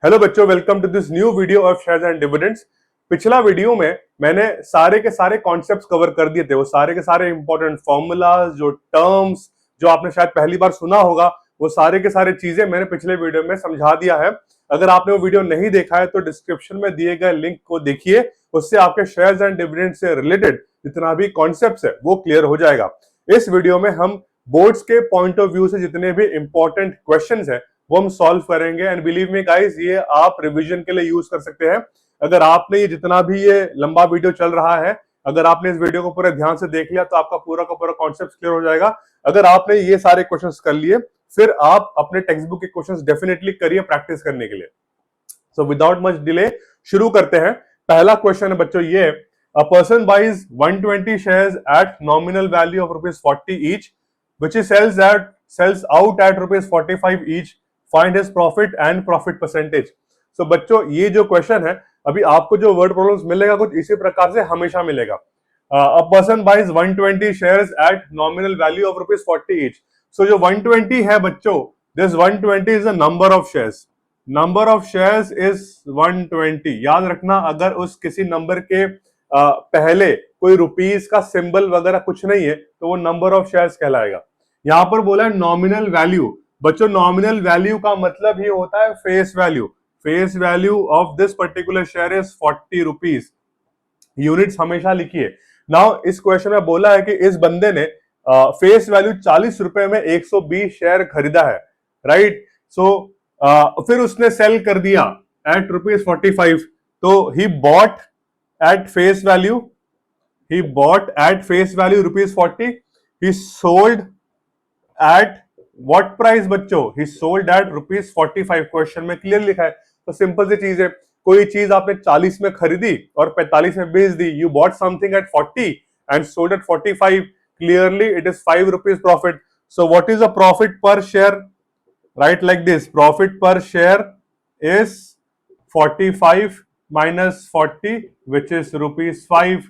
Hello बच्चों, welcome to this new video of shares and dividends. पिछला video में मैंने सारे के सारे कॉन्सेप्ट्स कवर कर दिए थे। वो सारे के सारे इंपॉर्टेंट फॉर्मूलाज, जो टर्म्स जो आपने शायद पहली बार सुना होगा, वो सारे के सारे चीजें मैंने पिछले वीडियो में समझा दिया है। अगर आपने वो वीडियो नहीं देखा है तो डिस्क्रिप्शन में दिए गए लिंक को देखिए, उससे आपके शेयर्स एंड डिविडेंड से रिलेटेड जितना भी कॉन्सेप्ट है वो क्लियर हो जाएगा। इस वीडियो में हम बोर्ड्स के पॉइंट ऑफ व्यू से जितने भी इंपॉर्टेंट क्वेश्चंस है वो हम सॉल्व करेंगे। एंड बिलीव मी गाइस, ये आप रिवीजन के लिए यूज कर सकते हैं। अगर आपने ये जितना भी ये लंबा वीडियो चल रहा है, अगर आपने इस वीडियो को पूरे ध्यान से देख लिया तो आपका पूरा का पूरा कॉन्सेप्ट क्लियर हो जाएगा। अगर आपने ये सारे क्वेश्चंस कर लिए, फिर आप अपने टेक्स्ट बुक के क्वेश्चंस डेफिनेटली करिए प्रैक्टिस करने के लिए। सो विदाउट मच डिले शुरू करते हैं। पहला क्वेश्चन है बच्चों ये, a person buys 120 shares at nominal value of ₹40 each which is sells out at ₹45 each. Find his profit and profit percentage. So बच्चों, ये जो क्वेश्चन है, अभी आपको जो वर्ड प्रॉब्लम्स मिलेगा कुछ इसी प्रकार से हमेशा मिलेगा। A person buys 120 shares at nominal value of ₹40 each. So जो 120 है बच्चों, this 120 is the number of shares. Number of shares is 120. याद रखना, अगर उस किसी नंबर के पहले कोई रुपीस का सिंबल वगैरह कुछ नहीं है तो वो नंबर ऑफ शेयर्स कहलाएगा। यहां पर बोला है नॉमिनल वैल्यू। बच्चों, नॉमिनल वैल्यू का मतलब ही होता है face value. Face value of this particular share is 40 rupees. Units हमेशा लिखिए। नाउ इस क्वेश्चन में बोला है कि इस बंदे ने फेस वैल्यू 40 रुपए में 120 शेयर खरीदा है, राइट। सो फिर उसने सेल कर दिया एट ₹45। तो he bought at face value, he bought at face value ₹40. He sold at what price बच्चों? He sold at ₹45। क्वेश्चन में क्लियर लिखा है। तो सिंपल सी चीज है, कोई चीज आपने 40 में खरीदी और 45 में बेच दी। You bought something at 40 and sold at 45. Clearly it is ₹5 profit. So what is the profit per share? Write like this: profit per share is 45 minus 40, which is ₹5,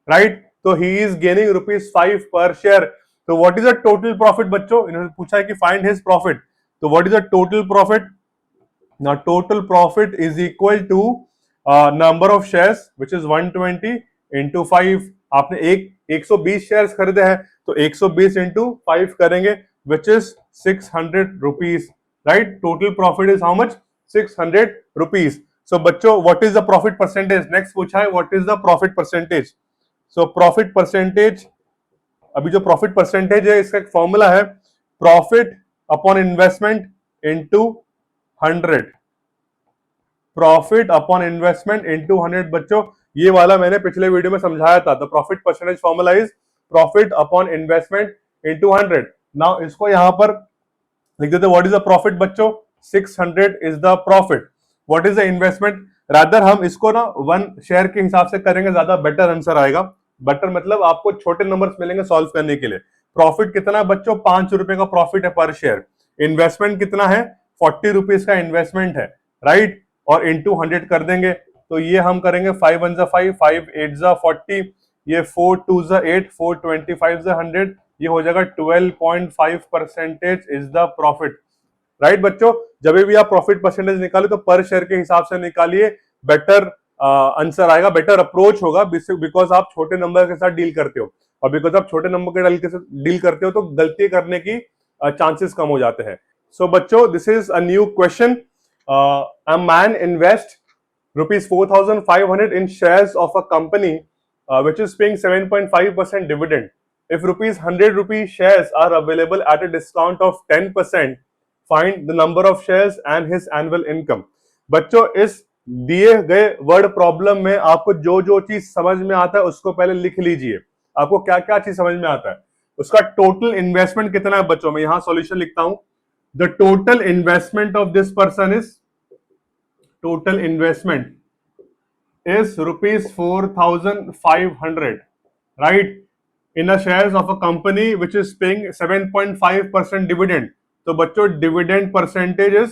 right? So he is gaining ₹5 per share. So what is the total profit बच्चों? इन्होंने पूछा है कि find his profit. So what is the total profit? Now total profit is equal to number of shares, which is 120 into 5. आपने 120 shares खरीदे हैं तो 120 into 5 करेंगे, which is 600 rupees, right? Total profit is how much? 600 rupees. So बच्चों, what is the profit percentage? Next पूछा है what is the profit percentage? So profit percentage, अभी जो profit percentage है इसका एक फॉर्मूला है, profit upon investment into 100. Profit upon investment into 100। बच्चों, ये वाला मैंने पिछले वीडियो में समझाया था। The profit percentage formula is profit upon investment into 100। Now इसको यहां पर लिख देते, व्हाट इज द प्रॉफिट बच्चों? 600 is the profit. What is the investment? Rather हम इसको ना 1 शेयर के हिसाब से करेंगे, ज्यादा बेटर आंसर आएगा। बेटर मतलब आपको छोटे नंबर्स मिलेंगे सॉल्व करने के लिए। प्रॉफिट कितना बच्चों? ₹5 का प्रॉफिट है पर शेयर। इन्वेस्टमेंट कितना है? 40 रुपीज का इन्वेस्टमेंट है, राइट। और इंटू 100 कर देंगे तो ये हम करेंगे 5 1 5, 5 8 40, ये 4 2 8, 4 25 100, ये हो जाएगा 12.5% इज द प्रॉफिट, राइट। बच्चों, जब भी आप प्रॉफिट परसेंटेज निकाले तो पर शेयर के हिसाब से निकालिए, बेटर आंसर आएगा, बेटर अप्रोच होगा, बिकॉज आप छोटे नंबर के साथ डील करते हो। और बिकॉज आप छोटे नंबर के साथ डील करते हो तो गलती करने की चांसेस कम हो जाते हैं। सो बच्चों, this is a new question. A man invests ₹4,500 in shares of a company which is paying 7.5% dividend. If ₹100 shares are available at a discount of 10%, find the number of shares and his annual income. बच्चों, इस दिए गए word problem में आपको जो जो चीज समझ में आता है उसको पहले लिख लीजिए। आपको क्या क्या चीज समझ में आता है, उसका टोटल इन्वेस्टमेंट कितना है बच्चों। मैं यहां सॉल्यूशन लिखता हूं। The total investment of this person is ₹4,500, right? In a shares of a company which is paying 7.5% dividend. तो बच्चों, dividend percentage is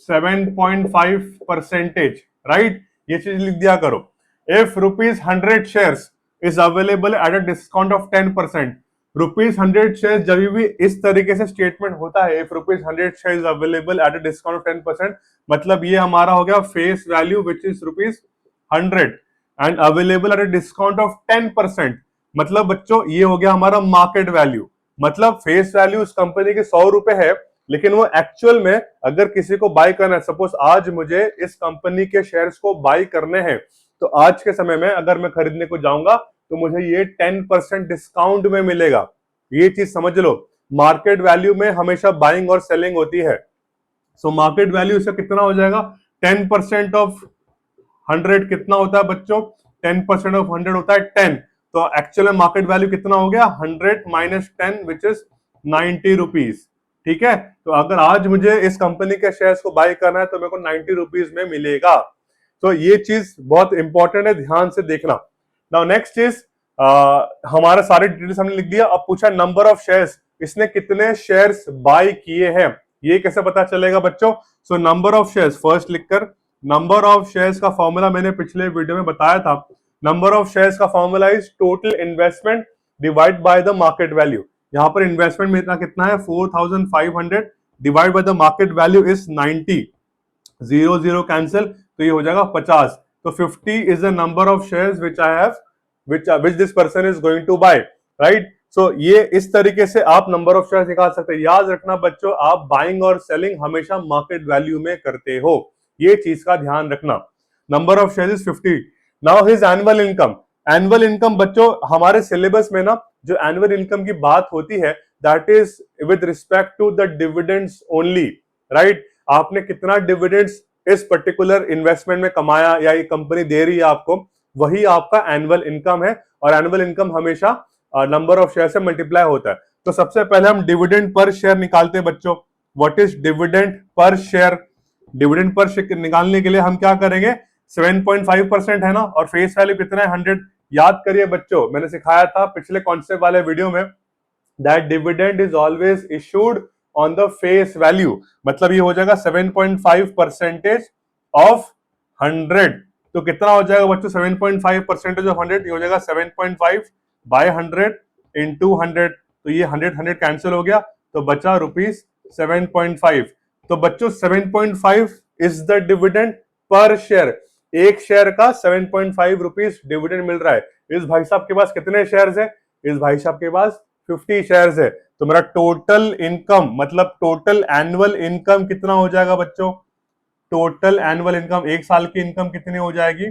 7.5%, right? ये चीज लिख दिया करो। If ₹100 shares is available at a discount of 10%, ₹100 share जब भी इस तरीके से स्टेटमेंट होता है, if ₹100 share available at a discount of 10%, मतलब ये हमारा हो गया face value which is ₹100 and available at a discount of 10%, मतलब बच्चों ये हो गया हमारा मार्केट वैल्यू। मतलब फेस वैल्यू उस कंपनी के ₹100 है, लेकिन वो एक्चुअल में अगर किसी को बाय करना है, सपोज आज मुझे इस कंपनी के शेयर्स को बाय करने हैं, तो आज के समय में अगर मैं खरीदने को जाऊंगा तो मुझे ये 10% डिस्काउंट में मिलेगा। ये चीज समझ लो, मार्केट वैल्यू में हमेशा बाइंग और सेलिंग होती है। सो मार्केट वैल्यू इसका कितना हो जाएगा, 10% ऑफ 100 कितना होता है बच्चों, 10% ऑफ 100 होता है 10। तो एक्चुअल मार्केट वैल्यू कितना हो गया, 100 माइनस 10 विच इज ₹90। ठीक है, तो अगर आज मुझे इस कंपनी के शेयर्स को बाय करना है तो मेरे को ₹90 में मिलेगा। तो ये चीज बहुत इंपॉर्टेंट है, ध्यान से देखना। नाउ नेक्स्ट इज, हमारा सारे डिटेल्स हमने लिख दिया। अब पूछा नंबर ऑफ शेयर्स, इसने कितने शेयर्स बाय किए हैं, ये कैसे पता चलेगा बच्चों। सो नंबर ऑफ शेयर्स फर्स्ट लिखकर, नंबर ऑफ शेयर्स का फॉर्मूला मैंने पिछले वीडियो में बताया था। नंबर ऑफ शेयर्स का formula is total investment divide by the market value. यहाँ पर इन्वेस्टमेंट में इतना कितना है 4500 divide by the market value is 90, 0 cancel, तो ये हो जाएगा 50। तो 50 is the number of shares which I have which this person is going to buy, right? So ये इस तरीके से आप नंबर ऑफ शेयर्स निकाल सकते हैं। याद रखना बच्चों, आप बाइंग और सेलिंग हमेशा मार्केट वैल्यू में करते हो, ये चीज का ध्यान रखना। Number of shares is 50। Now his annual income, annual income बच्चों हमारे सिलेबस में ना जो एनुअल इनकम की बात होती है that is with respect to the dividends only, right? आपने कितना डिविडेंड्स इस पर्टिकुलर इन्वेस्टमेंट में कमाया या ये कंपनी दे रही है आपको, वही आपका एनुअल इनकम है। और एनुअल इनकम हमेशा नंबर ऑफ शेयर से मल्टीप्लाई होता है। तो सबसे पहले हम डिविडेंड पर शेयर निकालते हैं बच्चों। What is dividend per share? Dividend per share निकालने के लिए हम क्या करेंगे, 7.5% है ना, और फेस वैल्यू कितना है 100। याद करिए बच्चों, मैंने सिखाया था पिछले कॉन्सेप्ट वाले वीडियो में that dividend is always issued on the face value, मतलब ये हो जाएगा 7.5% ऑफ 100। तो कितना हो जाएगा बच्चों 7.5% ऑफ 100, ये हो जाएगा 7.5 बाय 100 इंटू 100। तो ये 100 कैंसिल हो गया, तो बचा ₹7.5। तो बच्चों 7.5 is the dividend per share. एक शेयर का 7.5 रुपीज डिविडेंड मिल रहा है। इस भाई साहब के पास कितने शेयर्स है, इस भाई साहब के पास 50 शेयर्स है। तो मेरा टोटल इनकम मतलब टोटल एनुअल इनकम कितना हो जाएगा बच्चों, टोटल एनुअल इनकम एक साल की इनकम कितनी हो जाएगी,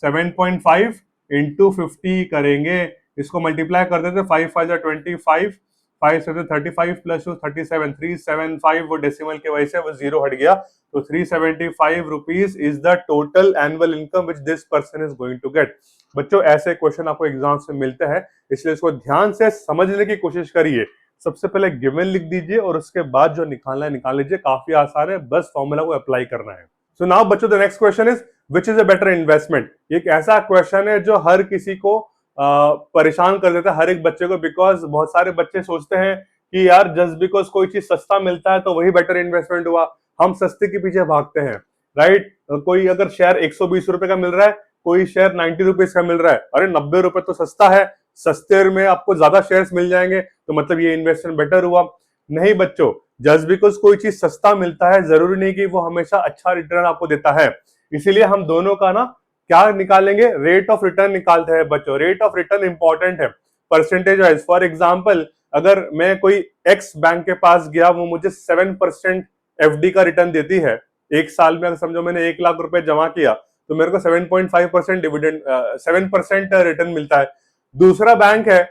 7.5 इंटू 50 करेंगे, इसको मल्टीप्लाई कर देते, 5 5 25, 5 से 35 प्लस 37, 375, वो डेसिमल के वजह से वो जीरो हट गया। तो 375 rupees is the total annual income which this person is going to get. बच्चों ऐसे क्वेश्चन आपको एग्जाम से मिलते हैं, इसलिए इसको ध्यान से समझने की कोशिश करिए। सबसे पहले गिवन लिख दीजिए और उसके बाद जो निकालना है निकाल लीजिए, काफी आसान है, बस फॉर्मूला को अप्लाई करना है। सो नाउ बच्चों the next question is which is a better investment. एक ऐसा क्वेश्चन है जो हर किसी को परेशान कर देता है, हर एक बच्चे को, बिकॉज बहुत सारे बच्चे सोचते हैं कि यार जस्ट बिकॉज कोई चीज सस्ता मिलता है तो वही बेटर इन्वेस्टमेंट हुआ, हम सस्ते के पीछे भागते हैं, राइट? कोई अगर शेयर 120 रुपए का मिल रहा है, कोई शेयर 90 रुपीज का मिल रहा है, अरे 90 रुपए तो सस्ता है, सस्ते में आपको ज्यादा शेयर्स मिल जाएंगे, तो मतलब ये इन्वेस्टमेंट बेटर हुआ। नहीं बच्चों, जस्ट बिकॉज कोई चीज सस्ता मिलता है जरूरी नहीं कि वो हमेशा अच्छा रिटर्न आपको देता है। इसीलिए हम दोनों का ना क्या निकालेंगे, रेट ऑफ रिटर्न निकालते हैं बच्चों। रेट ऑफ रिटर्न इंपॉर्टेंट है परसेंटेज वाइज। फॉर एग्जाम्पल अगर मैं कोई एक्स बैंक के पास गया, वो मुझे 7% एफडी का रिटर्न देती है एक साल में, अगर समझो मैंने 1 लाख रुपए जमा किया तो मेरे को 7.5% डिविडेंड 7% रिटर्न मिलता है। दूसरा बैंक है,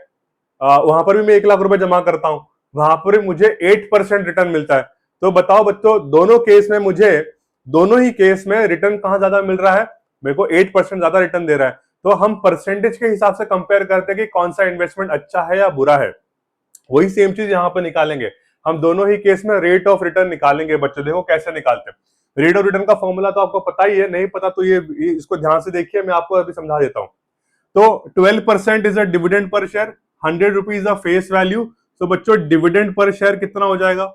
वहां पर भी मैं 1 लाख रुपए जमा करता हूं, वहां पर भी मुझे 8% रिटर्न मिलता है। तो बताओ बच्चों, दोनों केस में मुझे, दोनों ही केस में रिटर्न कहां ज्यादा मिल रहा है, मेरे को 8% ज्यादा रिटर्न दे रहा है। तो हम परसेंटेज के हिसाब से कंपेयर करते हैं कि कौन सा इन्वेस्टमेंट अच्छा है या बुरा है। वही सेम चीज यहां पर निकालेंगे, हम दोनों ही केस में रेट ऑफ रिटर्न निकालेंगे बच्चों। देखो कैसे निकालते हैं। रेट ऑफ रिटर्न का फॉर्मूला तो आपको पता ही है, नहीं पता तो ये इसको ध्यान से देखिए, मैं आपको अभी समझा देता हूं। तो 12% is a dividend per share, 100 rupees of face value. तो बच्चों डिविडेंड पर शेयर कितना हो जाएगा,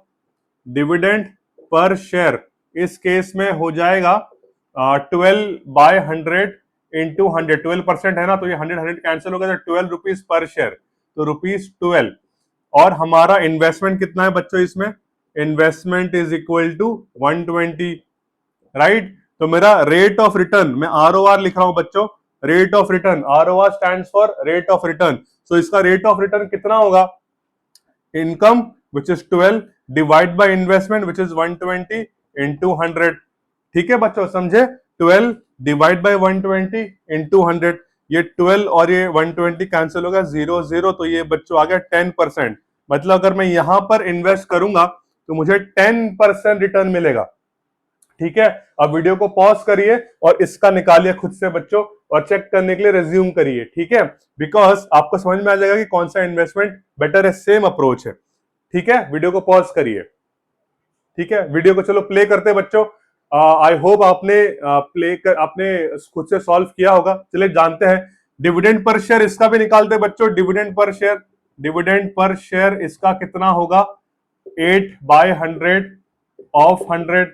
डिविडेंड पर शेयर इस केस में हो जाएगा 12 बाय 100 इंटू 100। 12% है ना, तो ये 100 कैंसिल हो गया, तो 12 रुपीज पर शेयर, तो ₹12। और हमारा इन्वेस्टमेंट कितना है बच्चों इसमें, investment is equal to 120, right. तो मेरा रेट ऑफ रिटर्न, मैं आरओआर लिख रहा हूं बच्चों, rate of return, ROR stands for rate of return. So इसका रेट ऑफ रिटर्न कितना होगा, income which is 12 divide by investment which is 120 into 100। ठीक है बच्चों, समझे, 12 डिवाइड बाय 120 इनटू 100, ये 12 और ये 120 कैंसिल होगा, 0 0, तो ये बच्चों आ गया 10%। मतलब अगर मैं यहां पर इन्वेस्ट करूंगा तो मुझे 10% रिटर्न मिलेगा। ठीक है, अब वीडियो को पॉज करिए और इसका निकालिए खुद से बच्चों, और चेक करने के लिए रिज्यूम करिए। ठीक है, बिकॉज आपको समझ में आ जाएगा कि कौन सा इन्वेस्टमेंट बेटर है, सेम अप्रोच है। ठीक है, वीडियो को पॉज करिए। ठीक है, वीडियो को चलो प्ले करते हैं बच्चों। आई होप आपने आपने खुद से सॉल्व किया होगा। चलिए जानते हैं, डिविडेंड पर शेयर इसका भी निकालते हैं बच्चों। Dividend per share, dividend per share इसका कितना होगा, 8/100 ऑफ 100,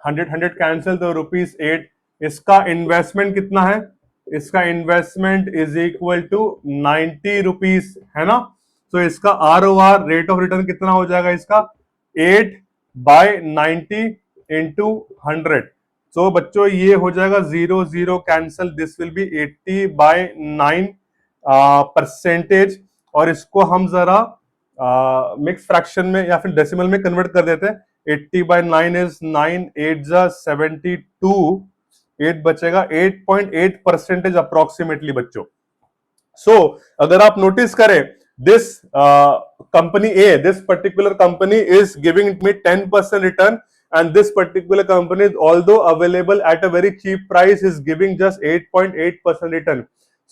100 कैंसिल तो ₹8। इसका इन्वेस्टमेंट कितना है, इसका investment is equal to 90 rupees, है ना। तो इसका आरओआर, रेट ऑफ रिटर्न कितना हो जाएगा इसका, 8/90 इंटू 100। तो बच्चों ये हो जाएगा 0 0 cancel, this will be 80/9 percentage. और इसको हम जरा मिक्स फ्रैक्शन में या फिर डेसिमल में कन्वर्ट कर देते हैं। 80/9 इज 9 8 72, 8 बचेगा, 8.8% अप्रोक्सीमेटली बच्चों। सो अगर आप नोटिस करें, this company A, this particular company is giving me 10% return, and this particular company is although available at a very cheap price is giving just 8.8% return.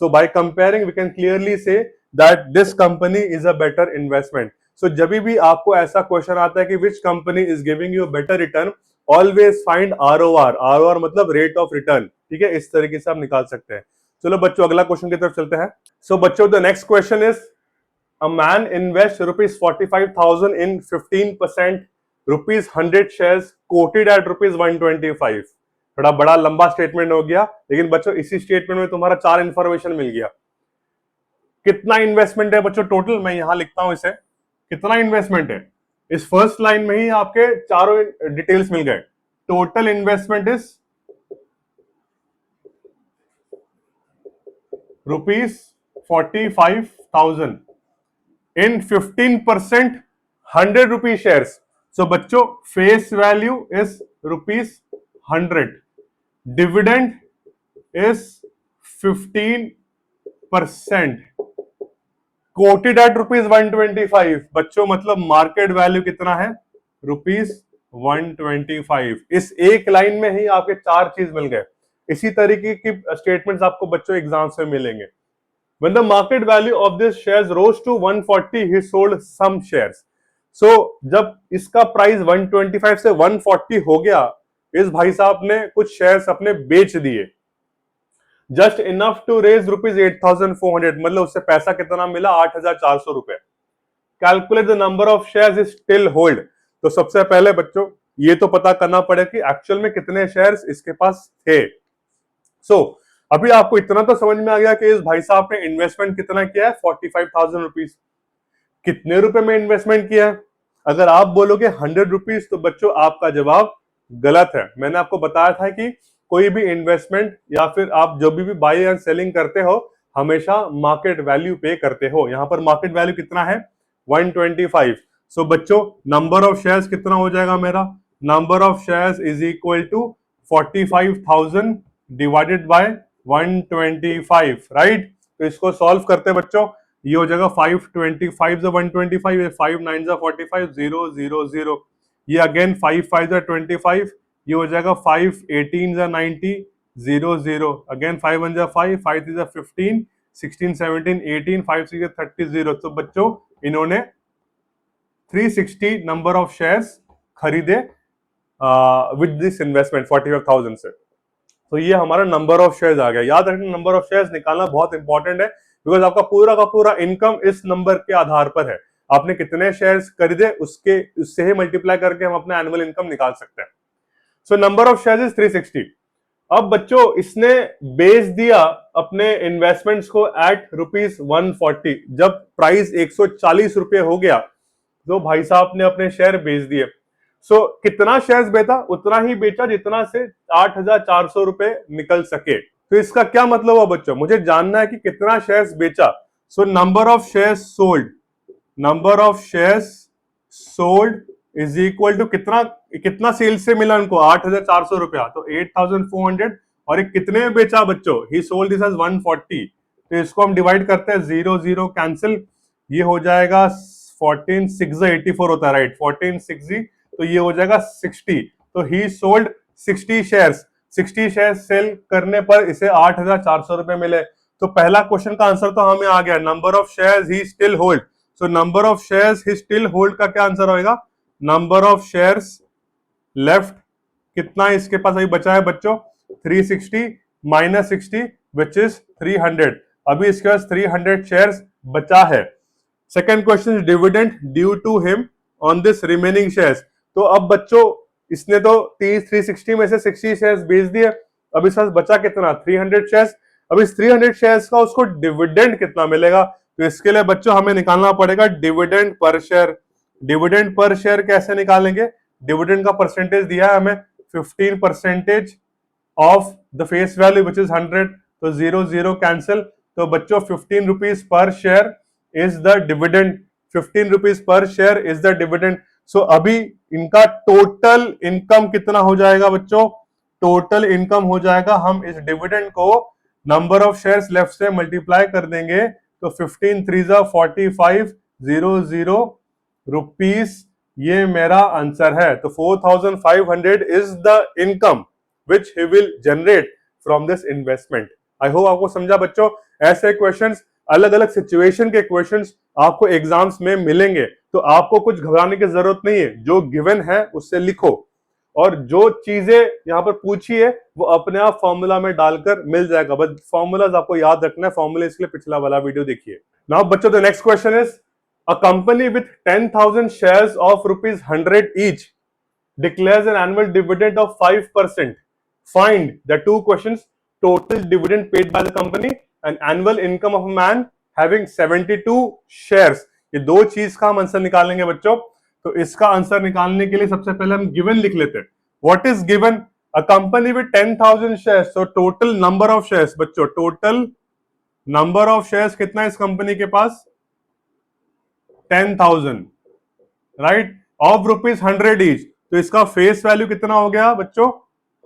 So by comparing we can clearly say that this company is a better investment. So जब भी आपको ऐसा question आता है कि which company is giving you a better return, always find ROR. ROR मतलब rate of return. ठीक है, इस तरीके से आप निकाल सकते हैं। चलो बच्चों अगला क्वेश्चन की तरफ चलते हैं। So बच्चों the next question is, a man invests ₹45,000 in 15% ₹100 shares quoted at ₹125। थोड़ा बड़ा लंबा स्टेटमेंट हो गया, लेकिन बच्चों इसी स्टेटमेंट में तुम्हारा 4 इंफॉर्मेशन मिल गया। कितना इन्वेस्टमेंट है बच्चों टोटल, मैं यहां लिखता हूं इसे, कितना इन्वेस्टमेंट है, इस फर्स्ट लाइन में ही आपके चारों डिटेल्स मिल गए। Total investment is ₹45,000 in 15% 100 rupees shares. So बच्चों face value is ₹100, dividend is 15%, quoted at ₹125। बच्चों मतलब मार्केट वैल्यू कितना है, ₹125। इस एक लाइन में ही आपके 4 चीज मिल गए। इसी तरीके की स्टेटमेंट्स आपको बच्चों एग्जाम्स में मिलेंगे। When the market value of this shares rose to 140, he sold some shares. So जब इसका प्राइस 125 से 140 हो गया, इस भाई साहब ने कुछ शेयर्स अपने बेच दिए, जस्ट इनफ टू रेज ₹8,400, मतलब उससे पैसा कितना मिला, 8,400 रुपए। Calculate the number of shares is still hold. तो सबसे पहले बच्चों ये तो पता करना पड़ेगा कि एक्चुअल में कितने शेयर्स इसके पास थे। अभी आपको इतना तो समझ में आ गया कि इस भाई साहब ने इन्वेस्टमेंट कितना किया है, 45,000 रुपीज। कितने रुपए में इन्वेस्टमेंट किया है, अगर आप बोलोगे 100 रुपीज, तो बच्चों आपका जवाब गलत है। मैंने आपको बताया था कि कोई भी इन्वेस्टमेंट या फिर आप जो भी बाई एंड सेलिंग करते हो, हमेशा मार्केट वैल्यू पे करते हो। यहां पर मार्केट वैल्यू कितना है, 125। सो बच्चों नंबर ऑफ शेयर्स कितना हो जाएगा मेरा, number of shares is equal to 45,000 divided by 125, right. तो इसको सॉल्व करते हैं बच्चों, ये हो जाएगा 525 से 125, 5 9 जा 45, 0 0 0, ये अगेन 5 5 जा 25, ये हो जाएगा 5 18 जा 90, 0 0, अगेन 5 1 जा 5, 5 3 जा 15, 16 17 18, 5 6 जा 30, 0। तो बच्चों इन्होंने 360 नंबर ऑफ शेयर्स खरीदे विद दिस इन्वेस्टमेंट 45,000 से। तो ये हमारा नंबर ऑफ शेयर्स आ गया। याद रखना नंबर ऑफ शेयर्स निकालना बहुत इंपॉर्टेंट है, बिकॉज आपका पूरा का पूरा इनकम इस नंबर के आधार पर है। आपने कितने शेयर्स खरीदे उससे ही मल्टीप्लाई करके हम अपना एनुअल इनकम निकाल सकते हैं। सो नंबर ऑफ शेयर्स इज 360। अब बच्चों इसने बेच दिया अपने इन्वेस्टमेंट्स को एट ₹140। जब प्राइस 140 रुपए हो गया तो भाई साहब ने अपने शेयर बेच दिए। सो कितना शेयर्स बेचा? उतना ही बेचा जितना से 8,400 रुपए निकल सके। तो इसका क्या मतलब हुआ बच्चों? मुझे जानना है कि कितना शेयर्स बेचा। So number of shares sold, number of shares sold is equal to कितना, कितना सेल से मिला उनको? 8,400 रुपया, तो 8,400। और ये कितने में बेचा बच्चों? He sold this as 140। तो इसको हम डिवाइड करते हैं, 0 0 कैंसिल, ये हो जाएगा 14 6 84 होता है, राइट? 14 6, तो ये हो जाएगा 60। तो he sold 60 shares. 60 shares sell करने पर इसे 8,400 रुपए मिले। तो पहला क्वेश्चन का आंसर तो हमें आ गया, number of shares he still hold. So number of shares he still hold का क्या आंसर होगा? नंबर ऑफ शेयर्स लेफ्ट, कितना इसके पास अभी बचा है बच्चों? 360 माइनस 60 विच इज 300। अभी इसके पास 300 शेयर्स बचा है। Second question, dividend due to him on this remaining shares. तो अब बच्चों इसने तो 360 में से 60 शेयर्स बेच दिए, अब इसके पास बचा कितना? 300 शेयर्स। अब इस 300 शेयर्स का उसको डिविडेंड कितना मिलेगा? तो इसके लिए बच्चों हमें निकालना पड़ेगा dividend per share. Dividend per share कैसे निकालेंगे? डिविडेंड का परसेंटेज दिया है हमें 15% of the face value which is 100। तो 0 0 कैंसिल, तो बच्चों 15 rupees per share is the dividend. 15 rupees per share is the dividend. So अभी इनका टोटल इनकम कितना हो जाएगा बच्चों? टोटल इनकम हो जाएगा, हम इस डिविडेंड को नंबर ऑफ शेयर्स लेफ्ट से मल्टीप्लाई कर देंगे, तो 15 3 45 0 0 रुपीस, ये मेरा आंसर है। तो 4,500 is the income which he will generate from this investment. I hope आपको समझा बच्चों। ऐसे क्वेश्चंस, अलग अलग सिचुएशन के क्वेश्चंस आपको एग्जाम्स में मिलेंगे, तो आपको कुछ घबराने की जरूरत नहीं है। जो गिवन है उससे लिखो, और जो चीजें यहाँ पर पूछी है वो अपने आप फॉर्मूला में डालकर मिल जाएगा। बस फॉर्मूलाज आपको याद रखना है, फॉर्मूला इसके लिए पिछला वाला वीडियो देखिए। नाउ बच्चों the next question is, a company with 10,000 shares of ₹100 each declares an annual dividend of 5%. Find the two questions: total dividend paid by the company and annual income of a man having 72 shares. ये दो चीज का हम answer निकालेंगे बच्चों। तो इसका answer निकालने के लिए सबसे पहले हम गिवन लिख लेते हैं। What is given? A company with 10,000 shares. So total number of shares बच्चों, टोटल नंबर ऑफ शेयर्स कितना है इस कंपनी के पास? 10,000, राइट, ऑफ ₹100 ईच। तो इसका फेस वैल्यू कितना हो गया बच्चों?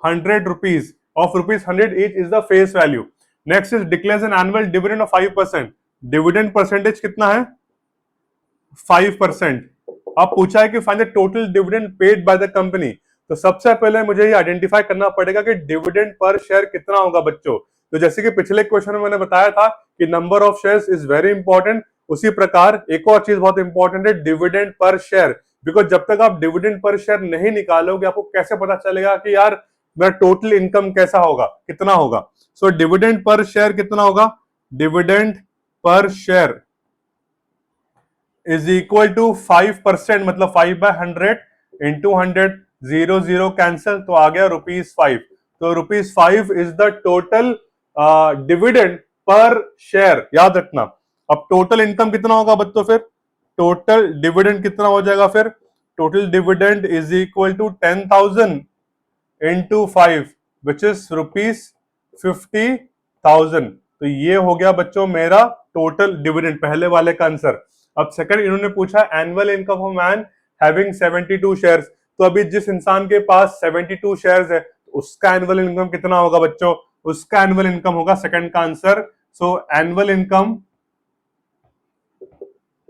100 rupees, of ₹100 each is the face value. Next is declares an annual dividend of 5%। Dividend percentage कितना है? 5%। अब पूछा है कि find the total dividend paid by the company. तो सबसे पहले मुझे ये आइडेंटिफाई करना पड़ेगा कि डिविडेंड पर शेयर कितना होगा बच्चों। तो जैसे कि पिछले क्वेश्चन में मैंने बताया था कि number of shares is very important, उसी प्रकार एक और चीज बहुत इंपॉर्टेंट है, डिविडेंड पर शेयर। बिकॉज जब तक आप डिविडेंड पर शेयर नहीं निकालोगे, आपको कैसे पता चलेगा कि यार मेरा टोटल इनकम कैसा होगा, कितना होगा। सो डिविडेंड पर शेयर कितना होगा? Dividend per share is equal to 5%, मतलब 5/100 इंटू 100, 0 0 कैंसिल, तो आ गया ₹5। तो ₹5 is the total dividend per share, याद रखना। अब टोटल इनकम कितना होगा बच्चों? फिर टोटल डिविडेंड कितना हो जाएगा? फिर total dividend is equal to 10,000 into 5 which is ₹50,000। तो ये हो गया बच्चों मेरा टोटल डिविडेंड, पहले वाले का आंसर। अब सेकंड इन्होंने पूछा annual income of man having 72 shares. तो अभी जिस इंसान के पास 72 शेयर्स है उसका एनुअल इनकम कितना होगा बच्चों? उसका एनुअल इनकम होगा सेकंड का answer. So annual income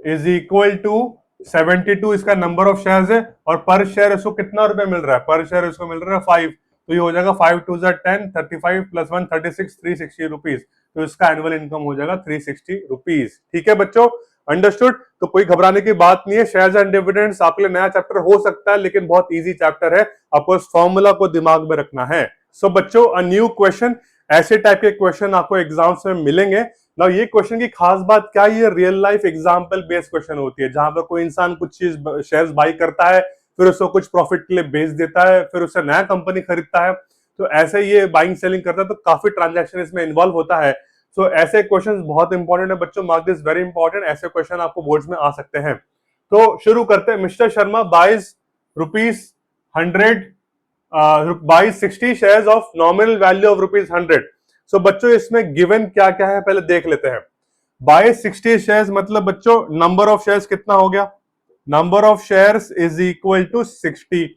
is equal to 72, इसका नंबर ऑफ शेयर्स है, और पर शेयर इसको कितना रुपए मिल रहा है? पर शेयर इसको मिल रहा है 5। तो ये हो जाएगा 5 2 10, 35 + 1 36, 360 रुपीज। तो इसका एनुअल इनकम हो जाएगा 360 रुपीज। ठीक है बच्चों, अंडरस्टूड। तो कोई घबराने की बात नहीं है, शेयर्स एंड डिविडेंड्स आपके लिए नया चैप्टर हो सकता है, लेकिन बहुत इजी चैप्टर है, आपको इस फॉर्मूला को दिमाग में रखना है। सो बच्चों, अ न्यू क्वेश्चन, ऐसे टाइप के क्वेश्चन आपको एग्जाम्स में मिलेंगे। ना ये क्वेश्चन की खास बात क्या है, ये real life example based question होती है, जहां पर कोई इंसान कुछ चीज शेयर्स बाई करता है, फिर उसको कुछ प्रॉफिट के लिए बेच देता है, फिर उससे नया कंपनी खरीदता है। तो ऐसे ये बाइंग सेलिंग करता है, तो काफी ट्रांजैक्शन इसमें इन्वॉल्व होता है। सो ऐसे क्वेश्चन बहुत इंपॉर्टेंट है बच्चों, मार्क दिस वेरी इंपॉर्टेंट। ऐसे क्वेश्चन आपको बोर्ड्स में आ सकते हैं। तो शुरू करते हैं। Mister Sharma buys ₹100 buys 60 shares of nominal value of ₹100। So बच्चों इसमें गिवन क्या क्या है पहले देख लेते हैं। बाय 60 शेयर्स मतलब बच्चों नंबर ऑफ शेयर्स कितना हो गया, number of shares is equal to 60।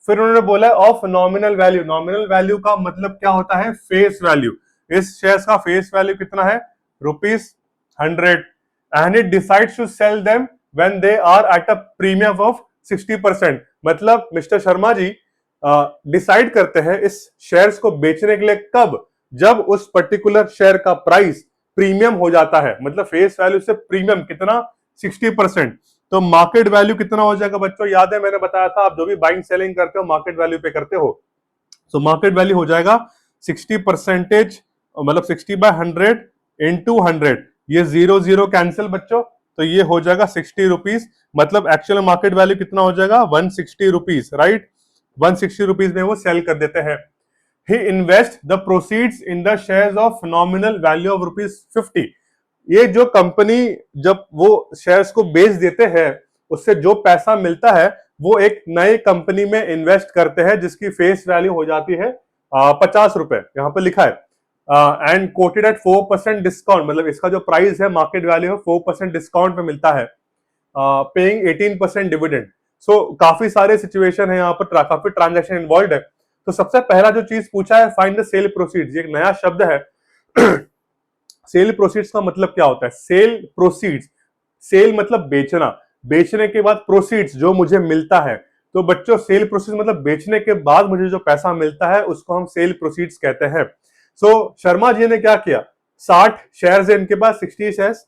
फिर उन्होंने बोला of nominal value, nominal value का मतलब क्या होता है, फेस वैल्यू। इस शेयर्स का फेस वैल्यू कितना है, ₹100, and it decides to sell them when they are at a premium of 60%। मतलब मिस्टर शर्मा जी डिसाइड करते हैं इस शेयर्स को बेचने के लिए कब, जब उस पर्टिकुलर शेयर का प्राइस प्रीमियम हो जाता है। मतलब फेस वैल्यू से प्रीमियम कितना, 60%। तो मार्केट वैल्यू कितना हो जाएगा बच्चों, याद है मैंने बताया था आप जो भी बाइंग सेलिंग करते हो मार्केट वैल्यू पे करते हो। तो मार्केट वैल्यू हो जाएगा 60%, मतलब 60/100 इंटू 100। ये 0 कैंसिल बच्चों, तो ये हो जाएगा ₹60। मतलब एक्चुअल मार्केट वैल्यू कितना हो जाएगा, ₹160, राइट। ₹160 में वो सेल कर देते हैं। He invests the proceeds in the shares of nominal value of ₹50। ये जो कंपनी जब वो शेयर्स को बेच देते हैं उससे जो पैसा मिलता है वो एक नई कंपनी में इन्वेस्ट करते हैं जिसकी फेस वैल्यू हो जाती है ₹50, यहाँ पे लिखा है। एंड कोटेड एट 4% डिस्काउंट, मतलब इसका जो प्राइस है मार्केट वैल्यू है 4% डिस्काउंट पे मिलता है, पेइंग 18% डिविडेंड। सो काफी सारे सिचुएशन है यहाँ पर, काफी ट्रांजेक्शन इन्वॉल्व है। तो सबसे पहला जो चीज पूछा है फाइंड द सेल प्रोसीड्स, ये एक नया शब्द है। सेल प्रोसीड्स का मतलब क्या होता है, सेल प्रोसीड्स, सेल मतलब बेचना, बेचने के बाद प्रोसीड्स जो मुझे मिलता है। तो बच्चों सेल प्रोसीड्स मतलब बेचने के बाद मुझे जो पैसा मिलता है उसको हम सेल प्रोसीड्स कहते हैं। सो शर्मा जी ने क्या किया, 60 शेयर्स है इनके पास, 60 शेयर्स,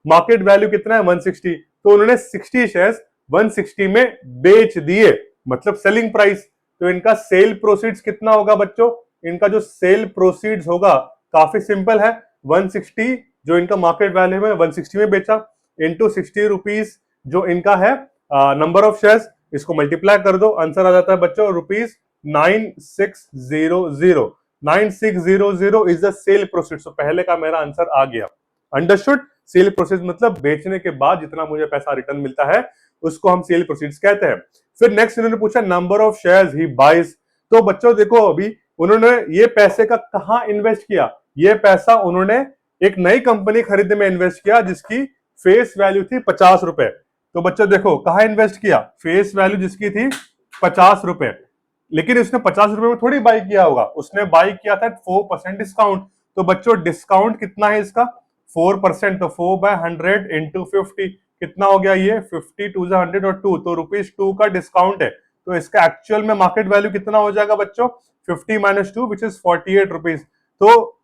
मार्केट वैल्यू कितना है 160, तो उन्होंने 60 शेयर्स 160 में बेच दिए, मतलब सेलिंग प्राइस। तो इनका सेल प्रोसीड्स कितना होगा बच्चों, इनका जो सेल प्रोसीड्स होगा काफी सिंपल है, 160 जो इनका मार्केट वैल्यू है 160 में बेचा, इंटू ₹60 जो इनका है नंबर ऑफ शेयर्स, इसको मल्टीप्लाई कर दो, आंसर आ जाता है बच्चों ₹9600। 9600 इज द सेल प्रोसीड। तो पहले का मेरा आंसर आ गया, अंडरस्टूड। सेल प्रोसीड मतलब बेचने के बाद जितना मुझे पैसा रिटर्न मिलता है उसको हम सेल प्रोसीड्स कहते हैं। फिर नेक्स्ट इन्होंने पूछा number of shares he buys. तो बच्चों देखो अभी उन्होंने ये पैसे का कहां इन्वेस्ट किया, ये पैसा उन्होंने एक नई कंपनी खरीदने में इन्वेस्ट किया जिसकी फेस वैल्यू थी ₹50। तो बच्चों देखो कहां इन्वेस्ट किया, फेस वैल्यू जिसकी थी ₹50, लेकिन उसने ₹50 में थोड़ी बाई किया होगा, उसने बाई किया था 4% डिस्काउंट। तो बच्चों डिस्काउंट कितना है इसका, 4%। तो 4/100 इंटू 50 कितना हो गया, ये 50 2 100 और 2, तो ₹2 का डिस्काउंट है। तो इसका एक्चुअल में मार्केट वैल्यू कितना हो जाएगा बच्चों, 50 - 2 विच इज ₹48। तो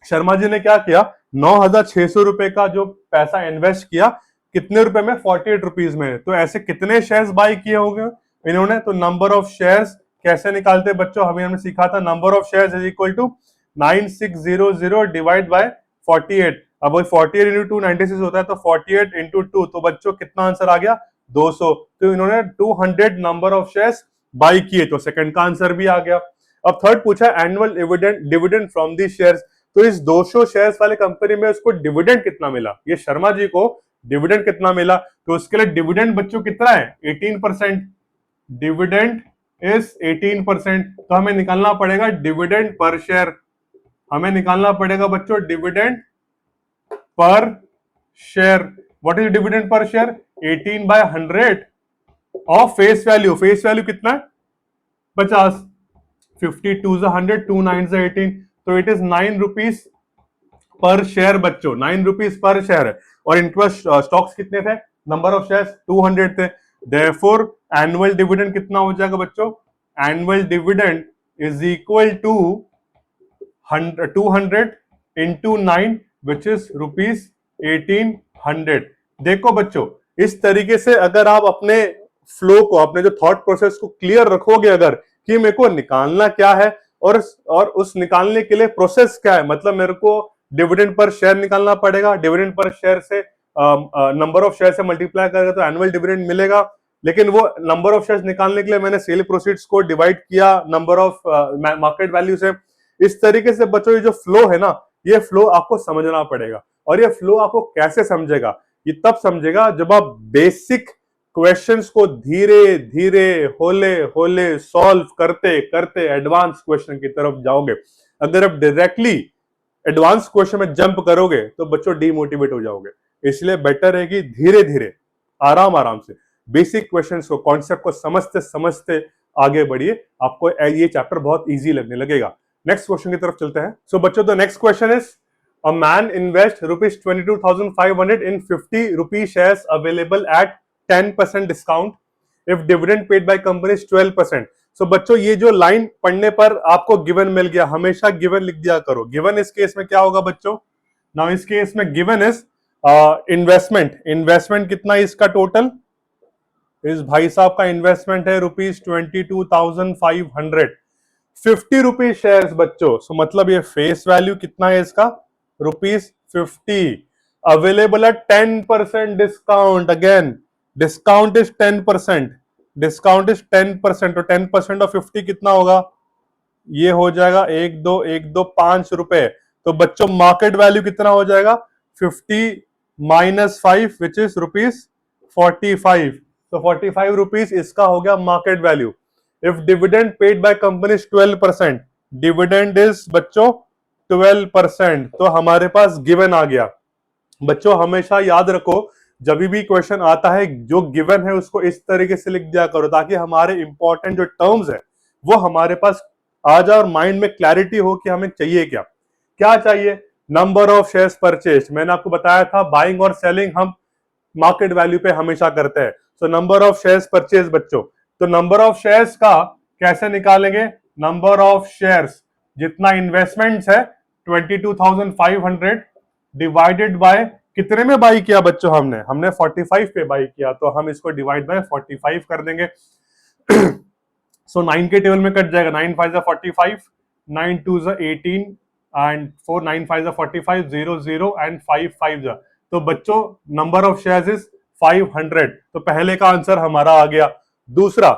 शर्मा जी ने क्या किया, ₹9,600 का जो पैसा इन्वेस्ट किया, कितने रुपए में, ₹48 में। तो ऐसे कितने शेयर्स बाय किए होंगे इन्होंने, तो नंबर ऑफ शेयर्स कैसे निकालते बच्चों, हमने सीखा था number of shares is equal to 9600 divide by 48। अब 48 इंटू 2 96 होता है, तो 48 इंटू 2, तो बच्चों कितना आंसर आ गया, 200। तो इन्होंने 200 नंबर ऑफ शेयर्स बाई किए, तो सेकंड का आंसर भी आ गया। अब थर्ड पूछा annual dividend from the shares. तो इस 200 शेयर्स वाले कंपनी में उसको डिविडेंड कितना मिला, ये शर्मा जी को डिविडेंड कितना मिला, तो उसके लिए डिविडेंड बच्चों कितना है, 18%। Dividend is 18%। तो हमें निकालना पड़ेगा डिविडेंड पर शेयर, हमें निकालना पड़ेगा बच्चों dividend per share. What is dividend per share, 18/100 of face value, face value कितना है 50, 50 2 100 2 9 18, तो इट इज ₹9 पर शेयर बच्चों, ₹9 पर शेयर है। और इनके पास स्टॉक्स कितने थे, नंबर ऑफ शेयर्स 200 थे। देयरफॉर एनुअल डिविडेंड कितना हो जाएगा बच्चों, annual dividend is equal to 200 into 9 which is ₹1800। देखो बच्चों इस तरीके से अगर आप अपने फ्लो को, अपने जो थॉट प्रोसेस को क्लियर रखोगे अगर, कि मेरे को निकालना क्या है और उस निकालने के लिए प्रोसेस क्या है, मतलब मेरे को डिविडेंड पर शेयर निकालना पड़ेगा, डिविडेंड पर शेयर से नंबर ऑफ शेयर से मल्टीप्लाई करेगा तो एनुअल डिविडेंड मिलेगा, लेकिन वो नंबर ऑफ शेयर्स निकालने के लिए मैंने सेल प्रोसीड्स को डिवाइड किया नंबर ऑफ मार्केट वैल्यू से। इस तरीके से बच्चों ये जो फ्लो है ना, ये फ्लो आपको समझना पड़ेगा। और ये फ्लो आपको कैसे समझेगा, ये तब समझेगा जब आप बेसिक क्वेश्चंस को धीरे धीरे होले होले सॉल्व करते करते एडवांस क्वेश्चन की तरफ जाओगे। अगर आप डायरेक्टली एडवांस क्वेश्चन में जंप करोगे तो बच्चों डिमोटिवेट हो जाओगे। इसलिए बेटर है कि धीरे धीरे आराम आराम से बेसिक क्वेश्चंस को, कॉन्सेप्ट को समझते समझते आगे बढ़िए, आपको ये चैप्टर बहुत इजी लगने लगेगा। नेक्स्ट क्वेश्चन की तरफ चलते हैं। सो बच्चों the next question is a man invest ₹22,500 in 50 rupee shares available at 10% discount if dividend paid by company is 12%। सो बच्चों ये जो लाइन पढ़ने पर आपको गिवन मिल गया, हमेशा गिवन लिख दिया करो। गिवन इस केस में क्या होगा बच्चों? नाउ इस केस में गिवन इज इन्वेस्टमेंट कितना है इसका टोटल? इस भाई साहब का इन्वेस्टमेंट है ₹22,500, 50 रुपीज शेयर बच्चों। सो मतलब ये फेस वैल्यू कितना है इसका? ₹50। अवेलेबल है 10% discount. Again discount is 10%, discount is 10%। तो 10% ऑफ 50 कितना होगा? ये हो जाएगा 1,2,5 तो बच्चों मार्केट वैल्यू कितना हो जाएगा? 50 - 5 विच इज ₹45। तो 45 रुपीज इसका हो गया market value. If dividend paid by company is 12%, dividend is बच्चों 12%, तो हमारे पास गिवन आ गया। बच्चों हमेशा याद रखो, जब भी क्वेश्चन आता है जो गिवन है उसको इस तरीके से लिख दिया करो ताकि हमारे इंपॉर्टेंट जो टर्म्स है वो हमारे पास आ जाए और माइंड में क्लैरिटी हो कि हमें चाहिए क्या। क्या चाहिए? Number of shares purchase. मैंने आपको बताया था बाइंग और सेलिंग हम मार्केट वैल्यू पे हमेशा करते हैं। सो नंबर ऑफ शेयर्स परचेज बच्चों, तो नंबर ऑफ शेयर्स का कैसे निकालेंगे? नंबर ऑफ शेयर्स जितना इन्वेस्टमेंट्स है 22,500 डिवाइडेड बाय कितने में बाई किया बच्चों? हमने 45 पे बाई किया, तो हम इसको डिवाइड बाय 45 कर देंगे। सो 9 के टेबल में कट जाएगा। 9 5 45, 9 2 18 एंड 4 9 5 45, 0 0 एंड 5 5। तो बच्चों नंबर ऑफ शेयर्स इज 500। तो पहले का आंसर हमारा आ गया। दूसरा,